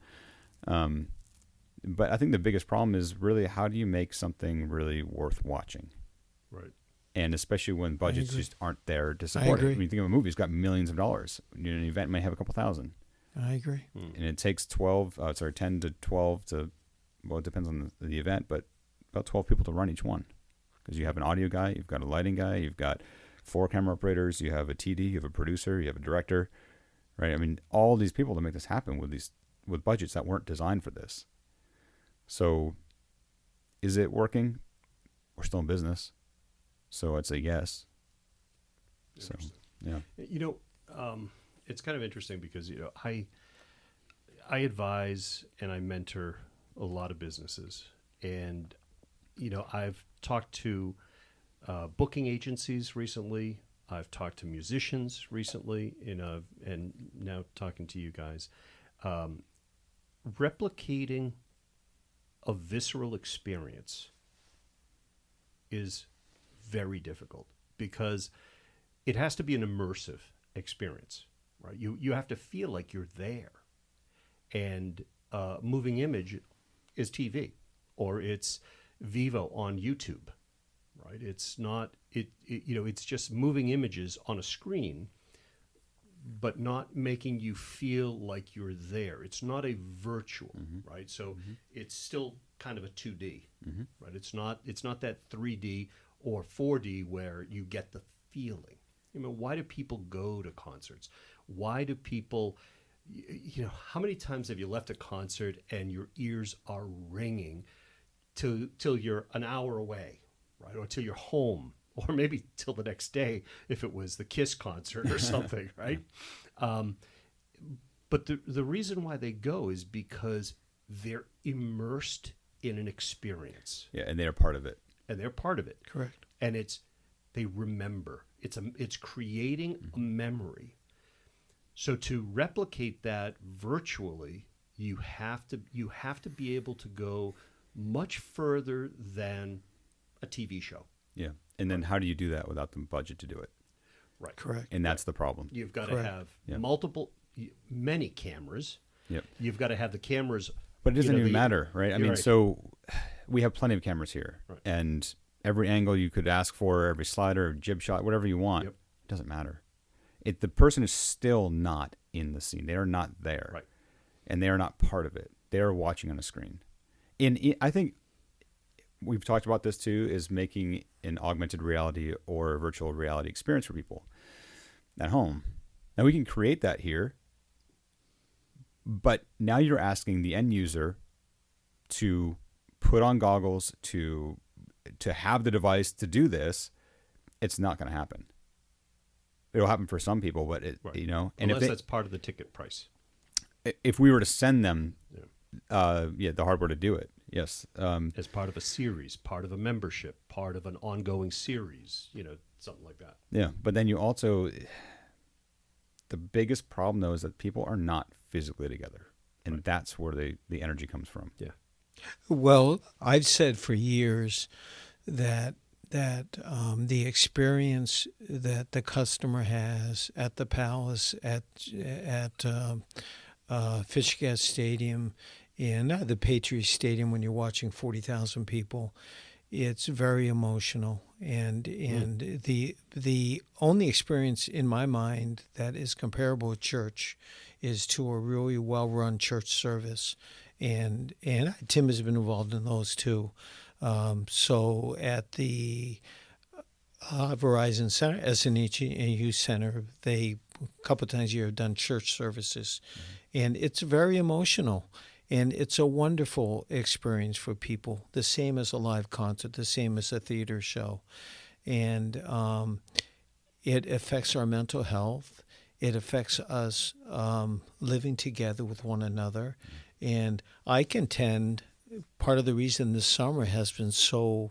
But I think the biggest problem is really, how do you make something really worth watching? Right. And especially when budgets just aren't there to support it. When you think of a movie, it's got millions of dollars. An event may have a couple thousand. I agree. And it takes 10 to 12 to, well, it depends on the event, but about 12 people to run each one. Because you have an audio guy, you've got a lighting guy, you've got 4 camera operators, you have a TD, you have a producer, you have a director, right? I mean, all these people to make this happen with budgets that weren't designed for this. So is it working? We're still in business. So I'd say yes. So, yeah. It's kind of interesting because, I advise and I mentor a lot of businesses. And, I've talked to booking agencies recently. I've talked to musicians recently, and now talking to you guys. Replicating a visceral experience is very difficult because it has to be an immersive experience, right? You have to feel like you're there. And moving image is TV, or it's Vivo on YouTube, right? It's not it's just moving images on a screen, but not making you feel like you're there. It's not a virtual, right? So it's still kind of a 2D, right? It's not that 3D or 4D where you get the feeling. Why do people go to concerts? Why do people, how many times have you left a concert and your ears are ringing till you're an hour away, right? Or till you're home, or maybe till the next day if it was the Kiss concert or something, right? But the reason why they go is because they're immersed in an experience. Yeah, and they're part of it. Correct. And they remember. It's creating a memory. So to replicate that virtually, you have to be able to go much further than a TV show. Yeah. And then how do you do that without the budget to do it? Right. Correct. And that's the problem. You've got to have many cameras. Yep. You've got to have the cameras. But it doesn't even matter, right? I mean, so we have plenty of cameras here. Right. And every angle you could ask for, every slider, jib shot, whatever you want, it doesn't matter. The person is still not in the scene. They are not there. Right. And they are not part of it. They are watching on a screen. I think we've talked about this too, is making an augmented reality or virtual reality experience for people at home. Now we can create that here, but now you're asking the end user to put on goggles, to have the device to do this. It's not going to happen. It'll happen for some people, but Right. and Unless that's part of the ticket price. if we were to send them, the hardware to do it, yes, As part of a series, part of a membership, part of an ongoing series, something like that. yeah. But then you also, the biggest problem though is that people are not physically together, and Right. that's where the energy comes from. Yeah. Well, I've said for years that the experience that the customer has at the Palace, at Fishgas Stadium, and the Patriots Stadium when you're watching 40,000 people, it's very emotional. And the only experience in my mind that is comparable with church is to a really well-run church service. And Tim has been involved in those too. So at the Verizon Center, SNHU Center, they a couple times a year have done church services, and it's very emotional, and it's a wonderful experience for people. The same as a live concert, the same as a theater show, and it affects our mental health. It affects us living together with one another, and I contend part of the reason this summer has been so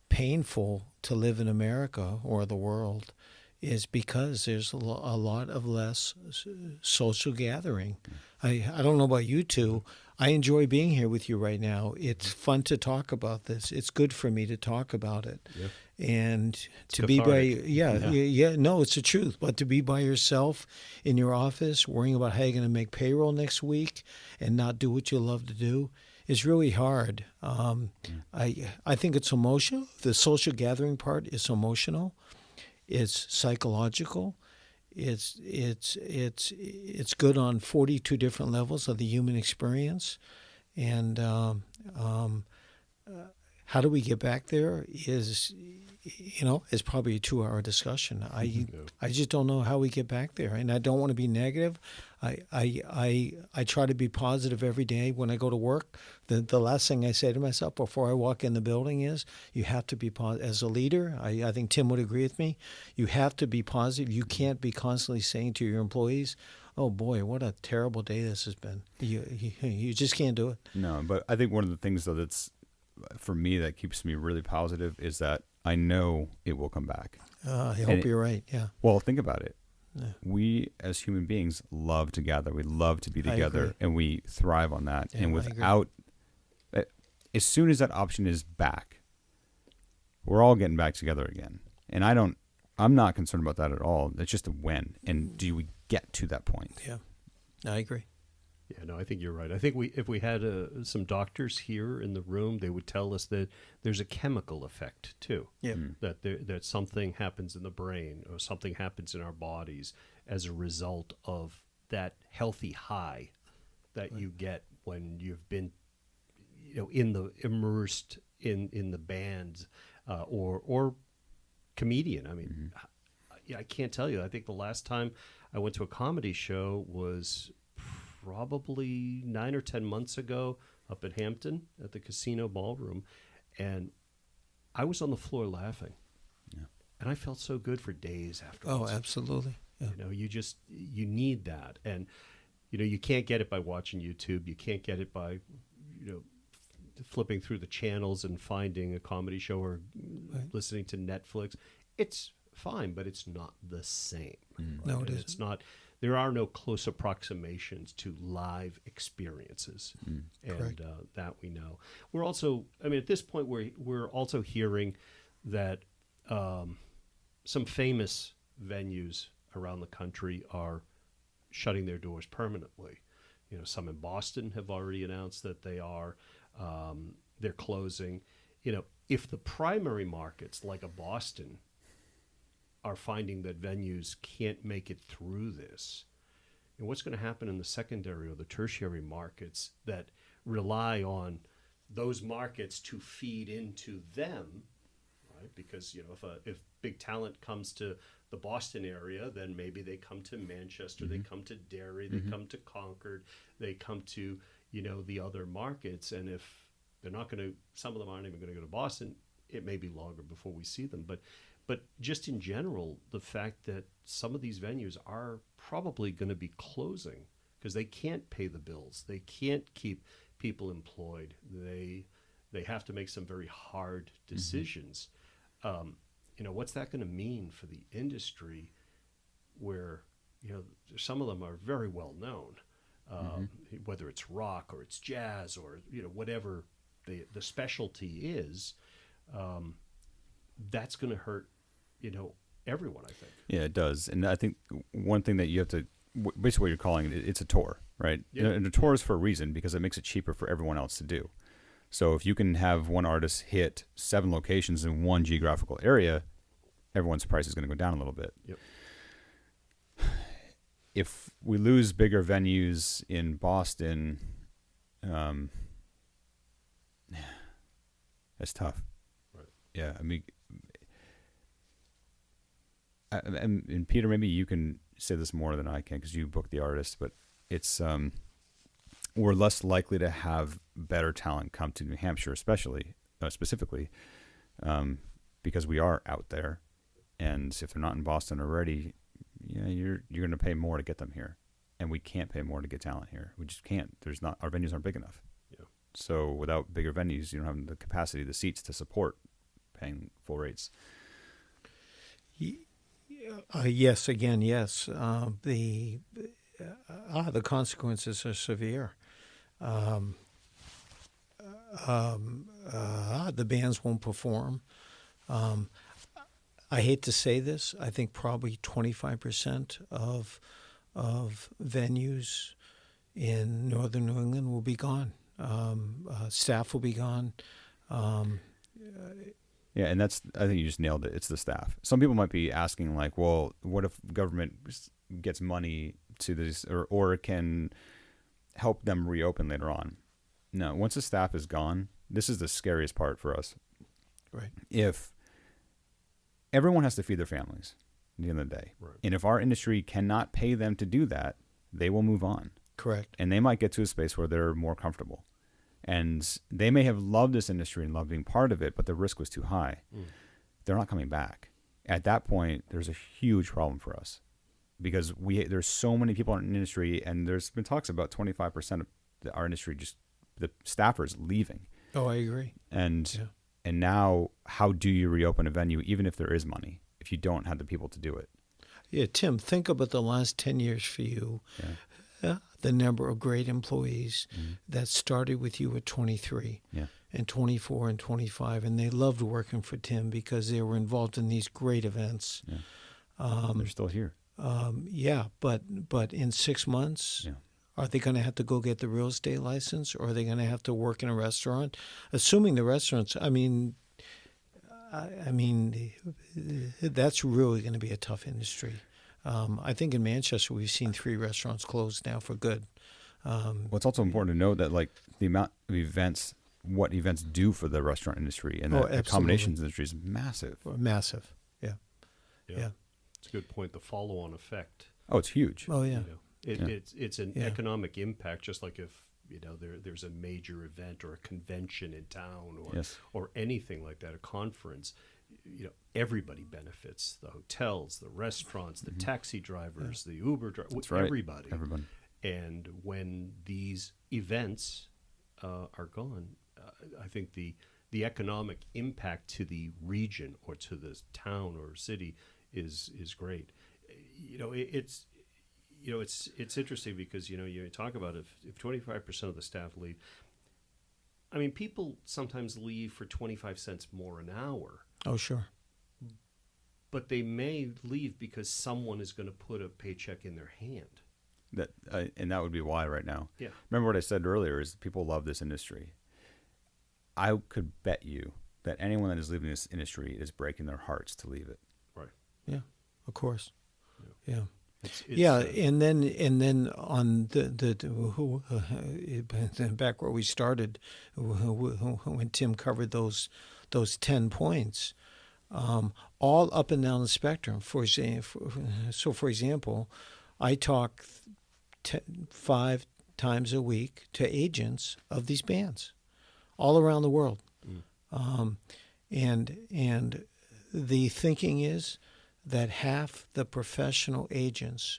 painful to live in America or the world is because there's a lot of less social gathering. I don't know about you two. I enjoy being here with you right now. It's fun to talk about this. It's good for me to talk about it. Yeah. And It's to be by, cathartic. no, it's the truth. But to be by yourself in your office, worrying about how you're going to make payroll next week and not do what you love to do, is really hard. I think it's emotional. The social gathering part is emotional. It's psychological. It's good on 42 different levels of the human experience. And how do we get back there is probably a 2-hour discussion. I just don't know how we get back there, and I don't want to be negative. I try to be positive every day when I go to work. The last thing I say to myself before I walk in the building is, you have to be positive. As a leader, I think Tim would agree with me, you have to be positive. You can't be constantly saying to your employees, oh boy, what a terrible day this has been. You just can't do it. No, but I think one of the things though that's for me that keeps me really positive is that I know it will come back. I hope you're right. Yeah. Well, think about it. Yeah. We as human beings love to gather. We love to be I together, agree. and we thrive on that. Yeah, and I agree. without, as soon as that option is back, we're all getting back together again. And I'm not concerned about that at all. It's just a when, and do we get to that point? Yeah, I agree. Yeah, no, I think you're right. I think if we had some doctors here in the room, they would tell us that there's a chemical effect too. Yeah. That something happens in the brain or something happens in our bodies as a result of that healthy high that you get when you've been, immersed in the bands or comedian. I mean, I can't tell you. I think the last time I went to a comedy show was probably 9 or 10 months ago up at Hampton at the Casino Ballroom, and I was on the floor laughing. Yeah. And I felt so good for days afterwards. Oh, absolutely. Yeah. You need that. And, you can't get it by watching YouTube. You can't get it by, flipping through the channels and finding a comedy show or listening to Netflix. It's fine, but it's not the same. Right? No, it isn't. It's not. There are no close approximations to live experiences, and that we know. We're also, at this point, we're also hearing that some famous venues around the country are shutting their doors permanently. Some in Boston have already announced that they're closing. If the primary markets like a Boston are finding that venues can't make it through this, and what's going to happen in the secondary or the tertiary markets that rely on those markets to feed into them, right? Because if big talent comes to the Boston area, then maybe they come to Manchester, they come to Derry, they come to Concord, they come to the other markets, and if they're not going to, some of them aren't even going to go to Boston, it may be longer before we see them. But just in general, the fact that some of these venues are probably going to be closing because they can't pay the bills, they can't keep people employed, they have to make some very hard decisions. What's that going to mean for the industry where some of them are very well known, whether it's rock or it's jazz or whatever the specialty is. That's going to hurt everyone, I think. Yeah, it does. And I think one thing that you have to, basically what you're calling it, it's a tour, right? Yeah. And a tour is for a reason, because it makes it cheaper for everyone else to do. So if you can have one artist hit 7 locations in one geographical area, everyone's price is going to go down a little bit. Yep. If we lose bigger venues in Boston, that's tough. Right. Yeah, I mean, and Peter, maybe you can say this more than I can because you book the artist, but it's we're less likely to have better talent come to New Hampshire, specifically, because we are out there, and if they're not in Boston already, you're going to pay more to get them here, and we can't pay more to get talent here. We just can't. Our venues aren't big enough. Yeah. So without bigger venues, you don't have the capacity, the seats to support paying full rates. Yes, again, yes. The consequences are severe. The bands won't perform. I hate to say this. I think probably 25% of venues in northern New England will be gone. Staff will be gone. Yeah, and I think you just nailed it. It's the staff. Some people might be asking, like, well, what if government gets money to this or can help them reopen later on? No, once the staff is gone, this is the scariest part for us. Right. If everyone has to feed their families at the end of the day, right. And if our industry cannot pay them to do that, they will move on. Correct. And they might get to a space where they're more comfortable. And they may have loved this industry and loved being part of it, but the risk was too high. They're not coming back. At that point, there's a huge problem for us because there's so many people in the industry, and there's been talks about 25% of our industry, just the staffers leaving. Oh, I agree. And now, how do you reopen a venue, even if there is money, if you don't have the people to do it? Yeah, Tim, think about the last 10 years for you. Yeah. The number of great employees that started with you at 23 and 24 and 25, and they loved working for Tim because they were involved in these great events. Yeah. They're still here. But in 6 months, are they going to have to go get the real estate license, or are they going to have to work in a restaurant? Assuming the restaurants, I mean, that's really going to be a tough industry. I think in Manchester we've seen 3 restaurants close now for good. Well, it's also important to note that like the amount of events, what events do for the restaurant industry and the accommodations industry is massive. Massive, yeah. It's a good point. The follow-on effect. Oh, it's huge. Oh, yeah. It's an economic impact, just like if there's a major event or a convention in town or anything like that, a conference. Everybody benefits: the hotels, the restaurants, the taxi drivers, the Uber drivers, everybody. And when these events are gone, I think the economic impact to the region or to the town or city is great. It's interesting because you talk about if 25% of the staff leave. I mean, people sometimes leave for 25 cents more an hour. Oh, sure. But they may leave because someone is going to put a paycheck in their hand. And that would be why right now. Yeah. Remember what I said earlier is people love this industry. I could bet you that anyone that is leaving this industry is breaking their hearts to leave it. Right. Yeah, of course. Yeah. Yeah, and then on back where we started, when Tim covered those 10 points, all up and down the spectrum. For example, I talk 5 times a week to agents of these bands all around the world. And the thinking is that half the professional agents,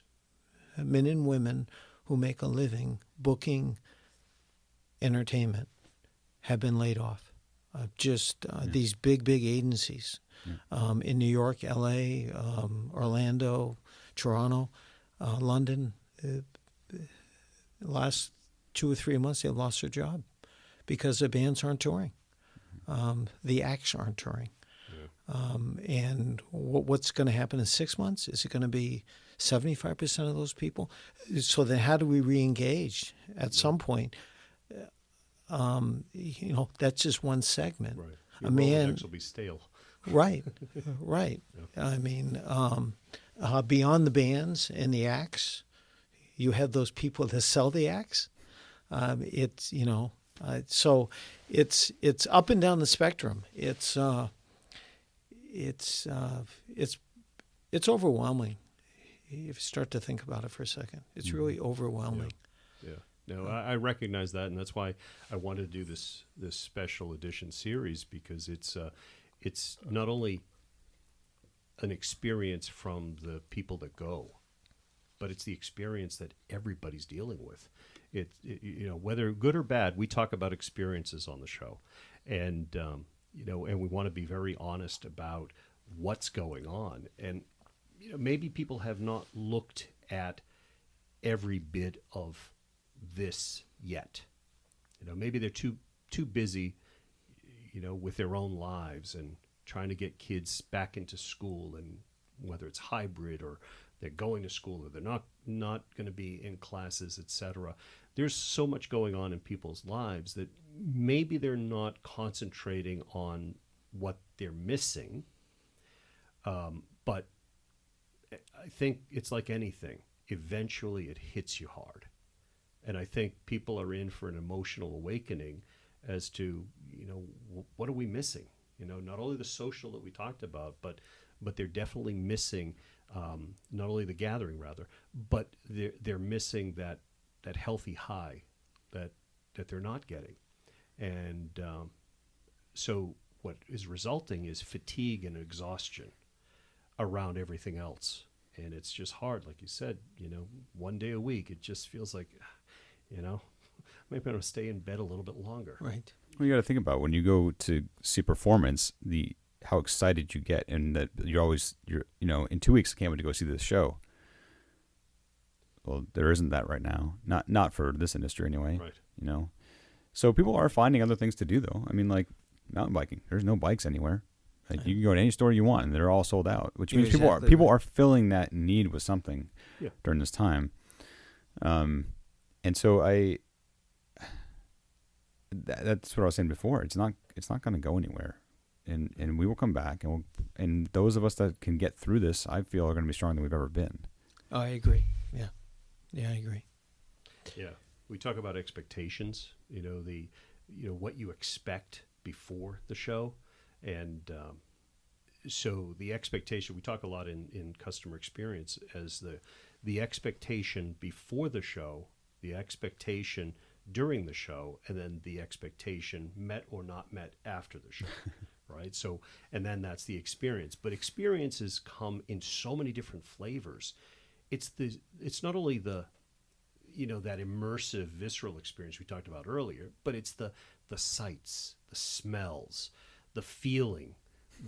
men and women who make a living booking entertainment, have been laid off. These big agencies in New York, L.A., Orlando, Toronto, London. Last 2 or 3 months, they lost their job because the bands aren't touring. The acts aren't touring. And what's going to happen in 6 months? Is it going to be 75% of those people? So then how do we re-engage at some point? That's just one segment. Right. Your Rolodex will be stale. Right. I mean, beyond the bands and the acts, you have those people that sell the acts. So it's up and down the spectrum. It's overwhelming. If you start to think about it for a second, it's really overwhelming. Yeah. No, I recognize that, and that's why I wanted to do this special edition series, because it's not only an experience from the people that go, but it's the experience that everybody's dealing with. Whether good or bad, we talk about experiences on the show, and and we want to be very honest about what's going on. And maybe people have not looked at every bit of this yet. Maybe they're too busy, with their own lives and trying to get kids back into school, and whether it's hybrid or they're going to school or they're not going to be in classes, etc. There's so much going on in people's lives that maybe they're not concentrating on what they're missing. But I think it's like anything. Eventually it hits you hard. And I think people are in for an emotional awakening as to, what are we missing? Not only the social that we talked about, but they're definitely missing not only the gathering, rather, but they're missing that healthy high that they're not getting. And so what is resulting is fatigue and exhaustion around everything else. And it's just hard, like you said, one day a week, it just feels like, maybe I'm going to stay in bed a little bit longer. Right. Well, you got to think about when you go to see performance, how excited you get, and that you're in 2 weeks I can't wait to go see this show. Well, there isn't that right now. Not for this industry anyway. Right. So people are finding other things to do though. I mean, like mountain biking. There's no bikes anywhere. Like you can go to any store you want and they're all sold out, which means people are filling that need with something during this time. And so that's what I was saying before. It's not going to go anywhere. And we will come back, and those of us that can get through this, I feel, are going to be stronger than we've ever been. Oh, I agree. Yeah, I agree. Yeah, we talk about expectations. What you expect before the show, and so the expectation. We talk a lot in customer experience as the expectation before the show, the expectation during the show, and then the expectation met or not met after the show. Right. So, and then that's the experience. But experiences come in so many different flavors. It's not only that immersive, visceral experience we talked about earlier, but it's the sights, the smells, the feeling,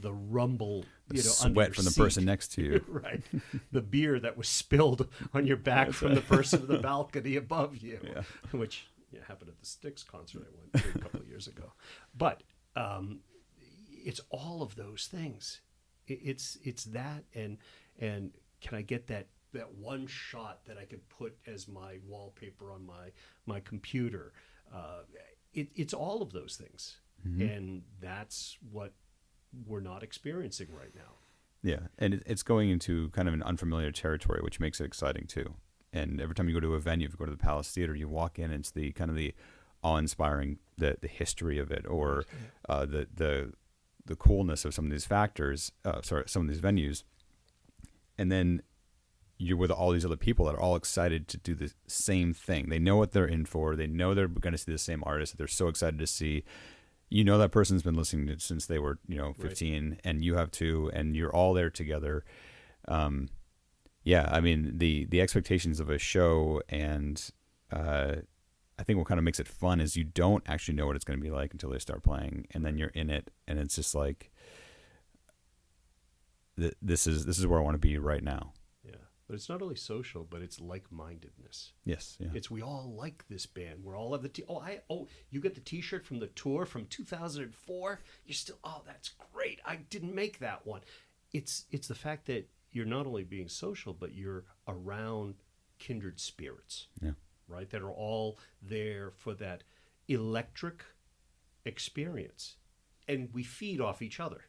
the rumble, sweat from the person next to you. Right. The beer that was spilled on your back from the person in the balcony above you, which happened at the Styx concert I went to a couple of years ago. But it's all of those things. It's that, and can I get that one shot that I could put as my wallpaper on my computer? It's all of those things, and that's what we're not experiencing right now. Yeah, and it's going into kind of an unfamiliar territory, which makes it exciting too. And every time you go to a venue, if you go to the Palace Theater, you walk in, and it's the kind of the awe-inspiring, the history of it, or the coolness of some of these factors. Some of these venues, and then you're with all these other people that are all excited to do the same thing. They know what they're in for. They know they're going to see the same artist that they're so excited to see. You know that person's been listening to it since they were, 15, right. And you have too, and you're all there together. I mean, the expectations of a show, and I think what kind of makes it fun is you don't actually know what it's going to be like until they start playing, and then you're in it, and it's just like, this is where I want to be right now. But it's not only social, but it's like-mindedness. Yes, yeah. It's we all like this band. We're all have the you get the T-shirt from the tour from 2004. You're still that's great. I didn't make that one. It's the fact that you're not only being social, but you're around kindred spirits. Yeah. Right. That are all there for that electric experience, and we feed off each other.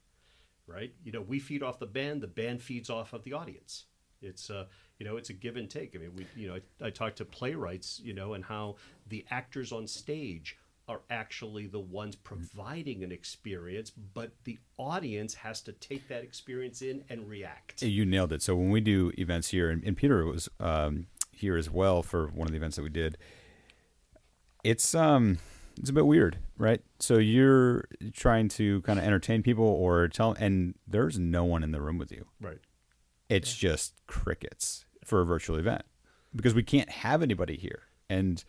Right. We feed off the band feeds off of the audience. It's it's a give and take. I mean, I talk to playwrights, and how the actors on stage are actually the ones providing an experience, but the audience has to take that experience in and react. You nailed it. So when we do events here, and Peter was here as well for one of the events that we did, it's a bit weird, right? So you're trying to kind of entertain people or tell, and there's no one in the room with you. Right. It's just crickets for a virtual event because we can't have anybody here. And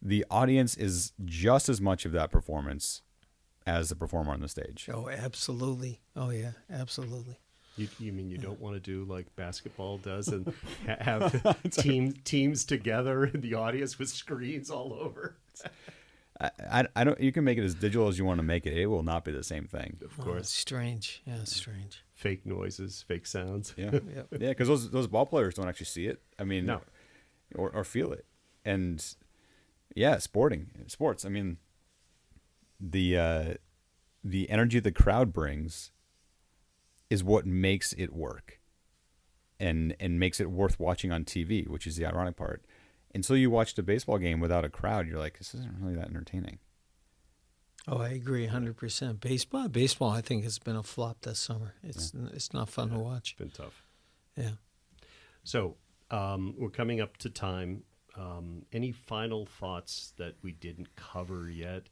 the audience is just as much of that performance as the performer on the stage. Oh, absolutely. Oh, yeah, absolutely. You mean you don't want to do like basketball does and have teams together in the audience with screens all over? I don't. You can make it as digital as you want to make it. It will not be the same thing. Of course, it's strange. Yeah, it's strange. Fake noises, fake sounds. Yeah, yep. Yeah. Because those ball players don't actually see it. I mean, no, or feel it. And sports. I mean, the energy the crowd brings is what makes it work, and makes it worth watching on TV, which is the ironic part. Until you watched a baseball game without a crowd, you're like, this isn't really that entertaining. Oh, I agree 100%. Baseball, I think, has been a flop this summer. It's not fun to watch. It's been tough. Yeah. So we're coming up to time. Any final thoughts that we didn't cover yet?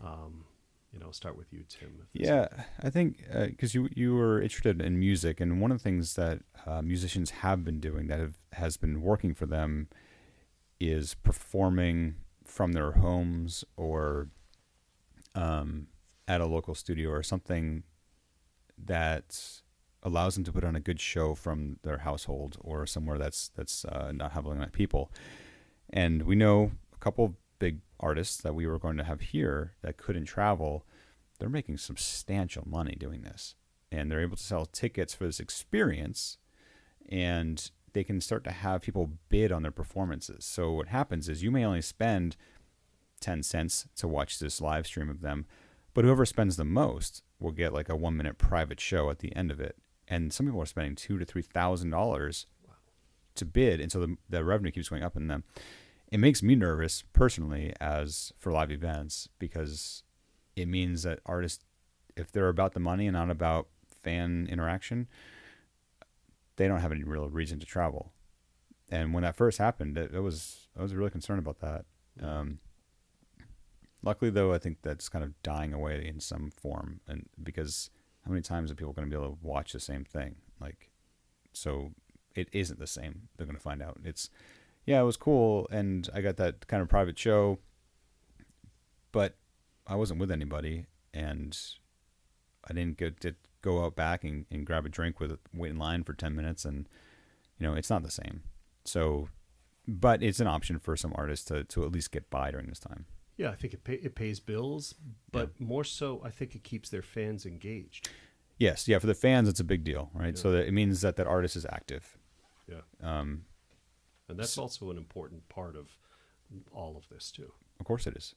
I'll start with you, Tim. Yeah, I think because you were interested in music, and one of the things that musicians have been doing that has been working for them is performing from their homes or at a local studio or something that allows them to put on a good show from their household or somewhere that's not having that people. And we know a couple big artists that we were going to have here that couldn't travel. They're making substantial money doing this, and they're able to sell tickets for this experience, and they can start to have people bid on their performances. So what happens is you may only spend 10 cents to watch this live stream of them, but whoever spends the most will get like a 1-minute private show at the end of it. And some people are spending $2,000 to $3,000 to bid, and so the revenue keeps going up in them. It makes me nervous personally as for live events, because it means that artists, if they're about the money and not about fan interaction, they don't have any real reason to travel. And when that first happened, I was really concerned about that. Luckily, though, I think that's kind of dying away in some form, and because how many times are people going to be able to watch the same thing? So it isn't the same. They're going to find out. It was cool, and I got that kind of private show, but I wasn't with anybody, and I didn't get to go out back and grab a drink wait in line for 10 minutes, and it's not the same. So, but it's an option for some artists to at least get by during this time. Yeah, I think it pays bills, but more so, I think it keeps their fans engaged. Yes, yeah, for the fans, it's a big deal, right? Yeah. So that it means that artist is active. Yeah. And that's also an important part of all of this too. Of course it is.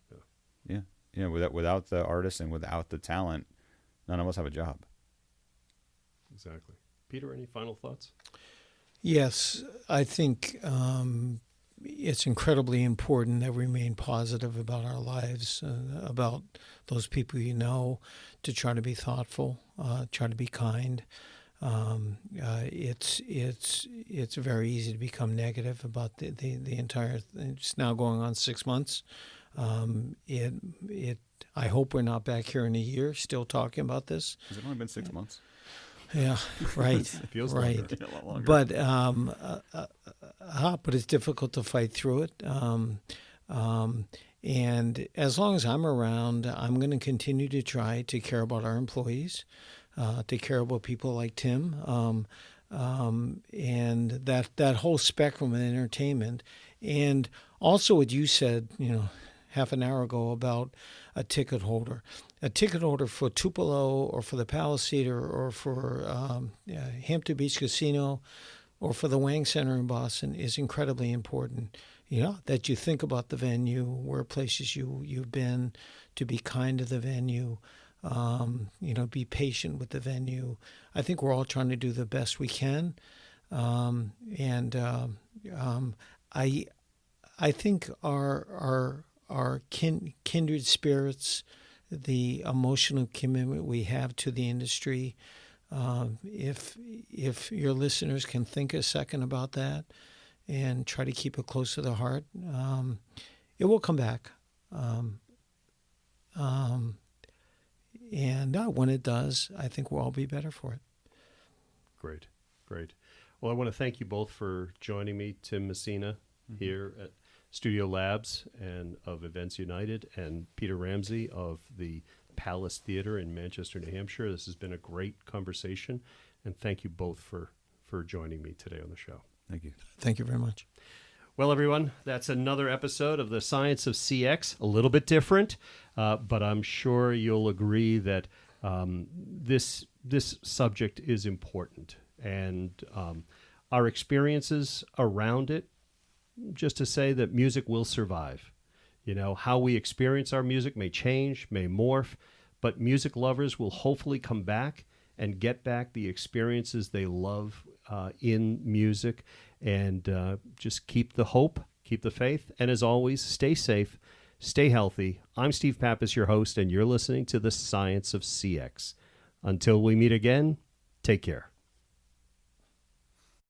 Yeah. Without the artist and without the talent, none of us have a job. Exactly. Peter, any final thoughts? Yes, I think it's incredibly important that we remain positive about our lives, about those people you know, to try to be thoughtful, try to be kind. It's very easy to become negative about the entire. It's now going on 6 months. I hope we're not back here in a year still talking about this. Has it only been 6 months? Yeah, right. It feels right. longer. A lot longer. But it's difficult to fight through it. And as long as I'm around, I'm going to continue to try to care about our employees, to care about people like Tim, and that whole spectrum of entertainment. And also what you said, half an hour ago about a ticket holder. A ticket holder for Tupelo or for the Palace Theater or for Hampton Beach Casino or for the Wang Center in Boston is incredibly important. That you think about the venue, where places you've been, to be kind to the venue, be patient with the venue. I think we're all trying to do the best we can. I think our kindred spirits, the emotional commitment we have to the industry, if your listeners can think a second about that and try to keep it close to the heart, it will come back. And when it does, I think we'll all be better for it. Great. Well, I want to thank you both for joining me, Tim Messina, here at Studio Labs and of Events United, and Peter Ramsey of the Palace Theater in Manchester, New Hampshire. This has been a great conversation, and thank you both for joining me today on the show. Thank you. Thank you very much. Well, everyone, that's another episode of the Science of CX, a little bit different, but I'm sure you'll agree that this subject is important, and our experiences around it, just to say that music will survive. How we experience our music may change, may morph, but music lovers will hopefully come back and get back the experiences they love in music, and just keep the hope, keep the faith, and as always, stay safe, stay healthy. I'm Steve Pappas, your host, and you're listening to The Science of CX. Until we meet again, take care.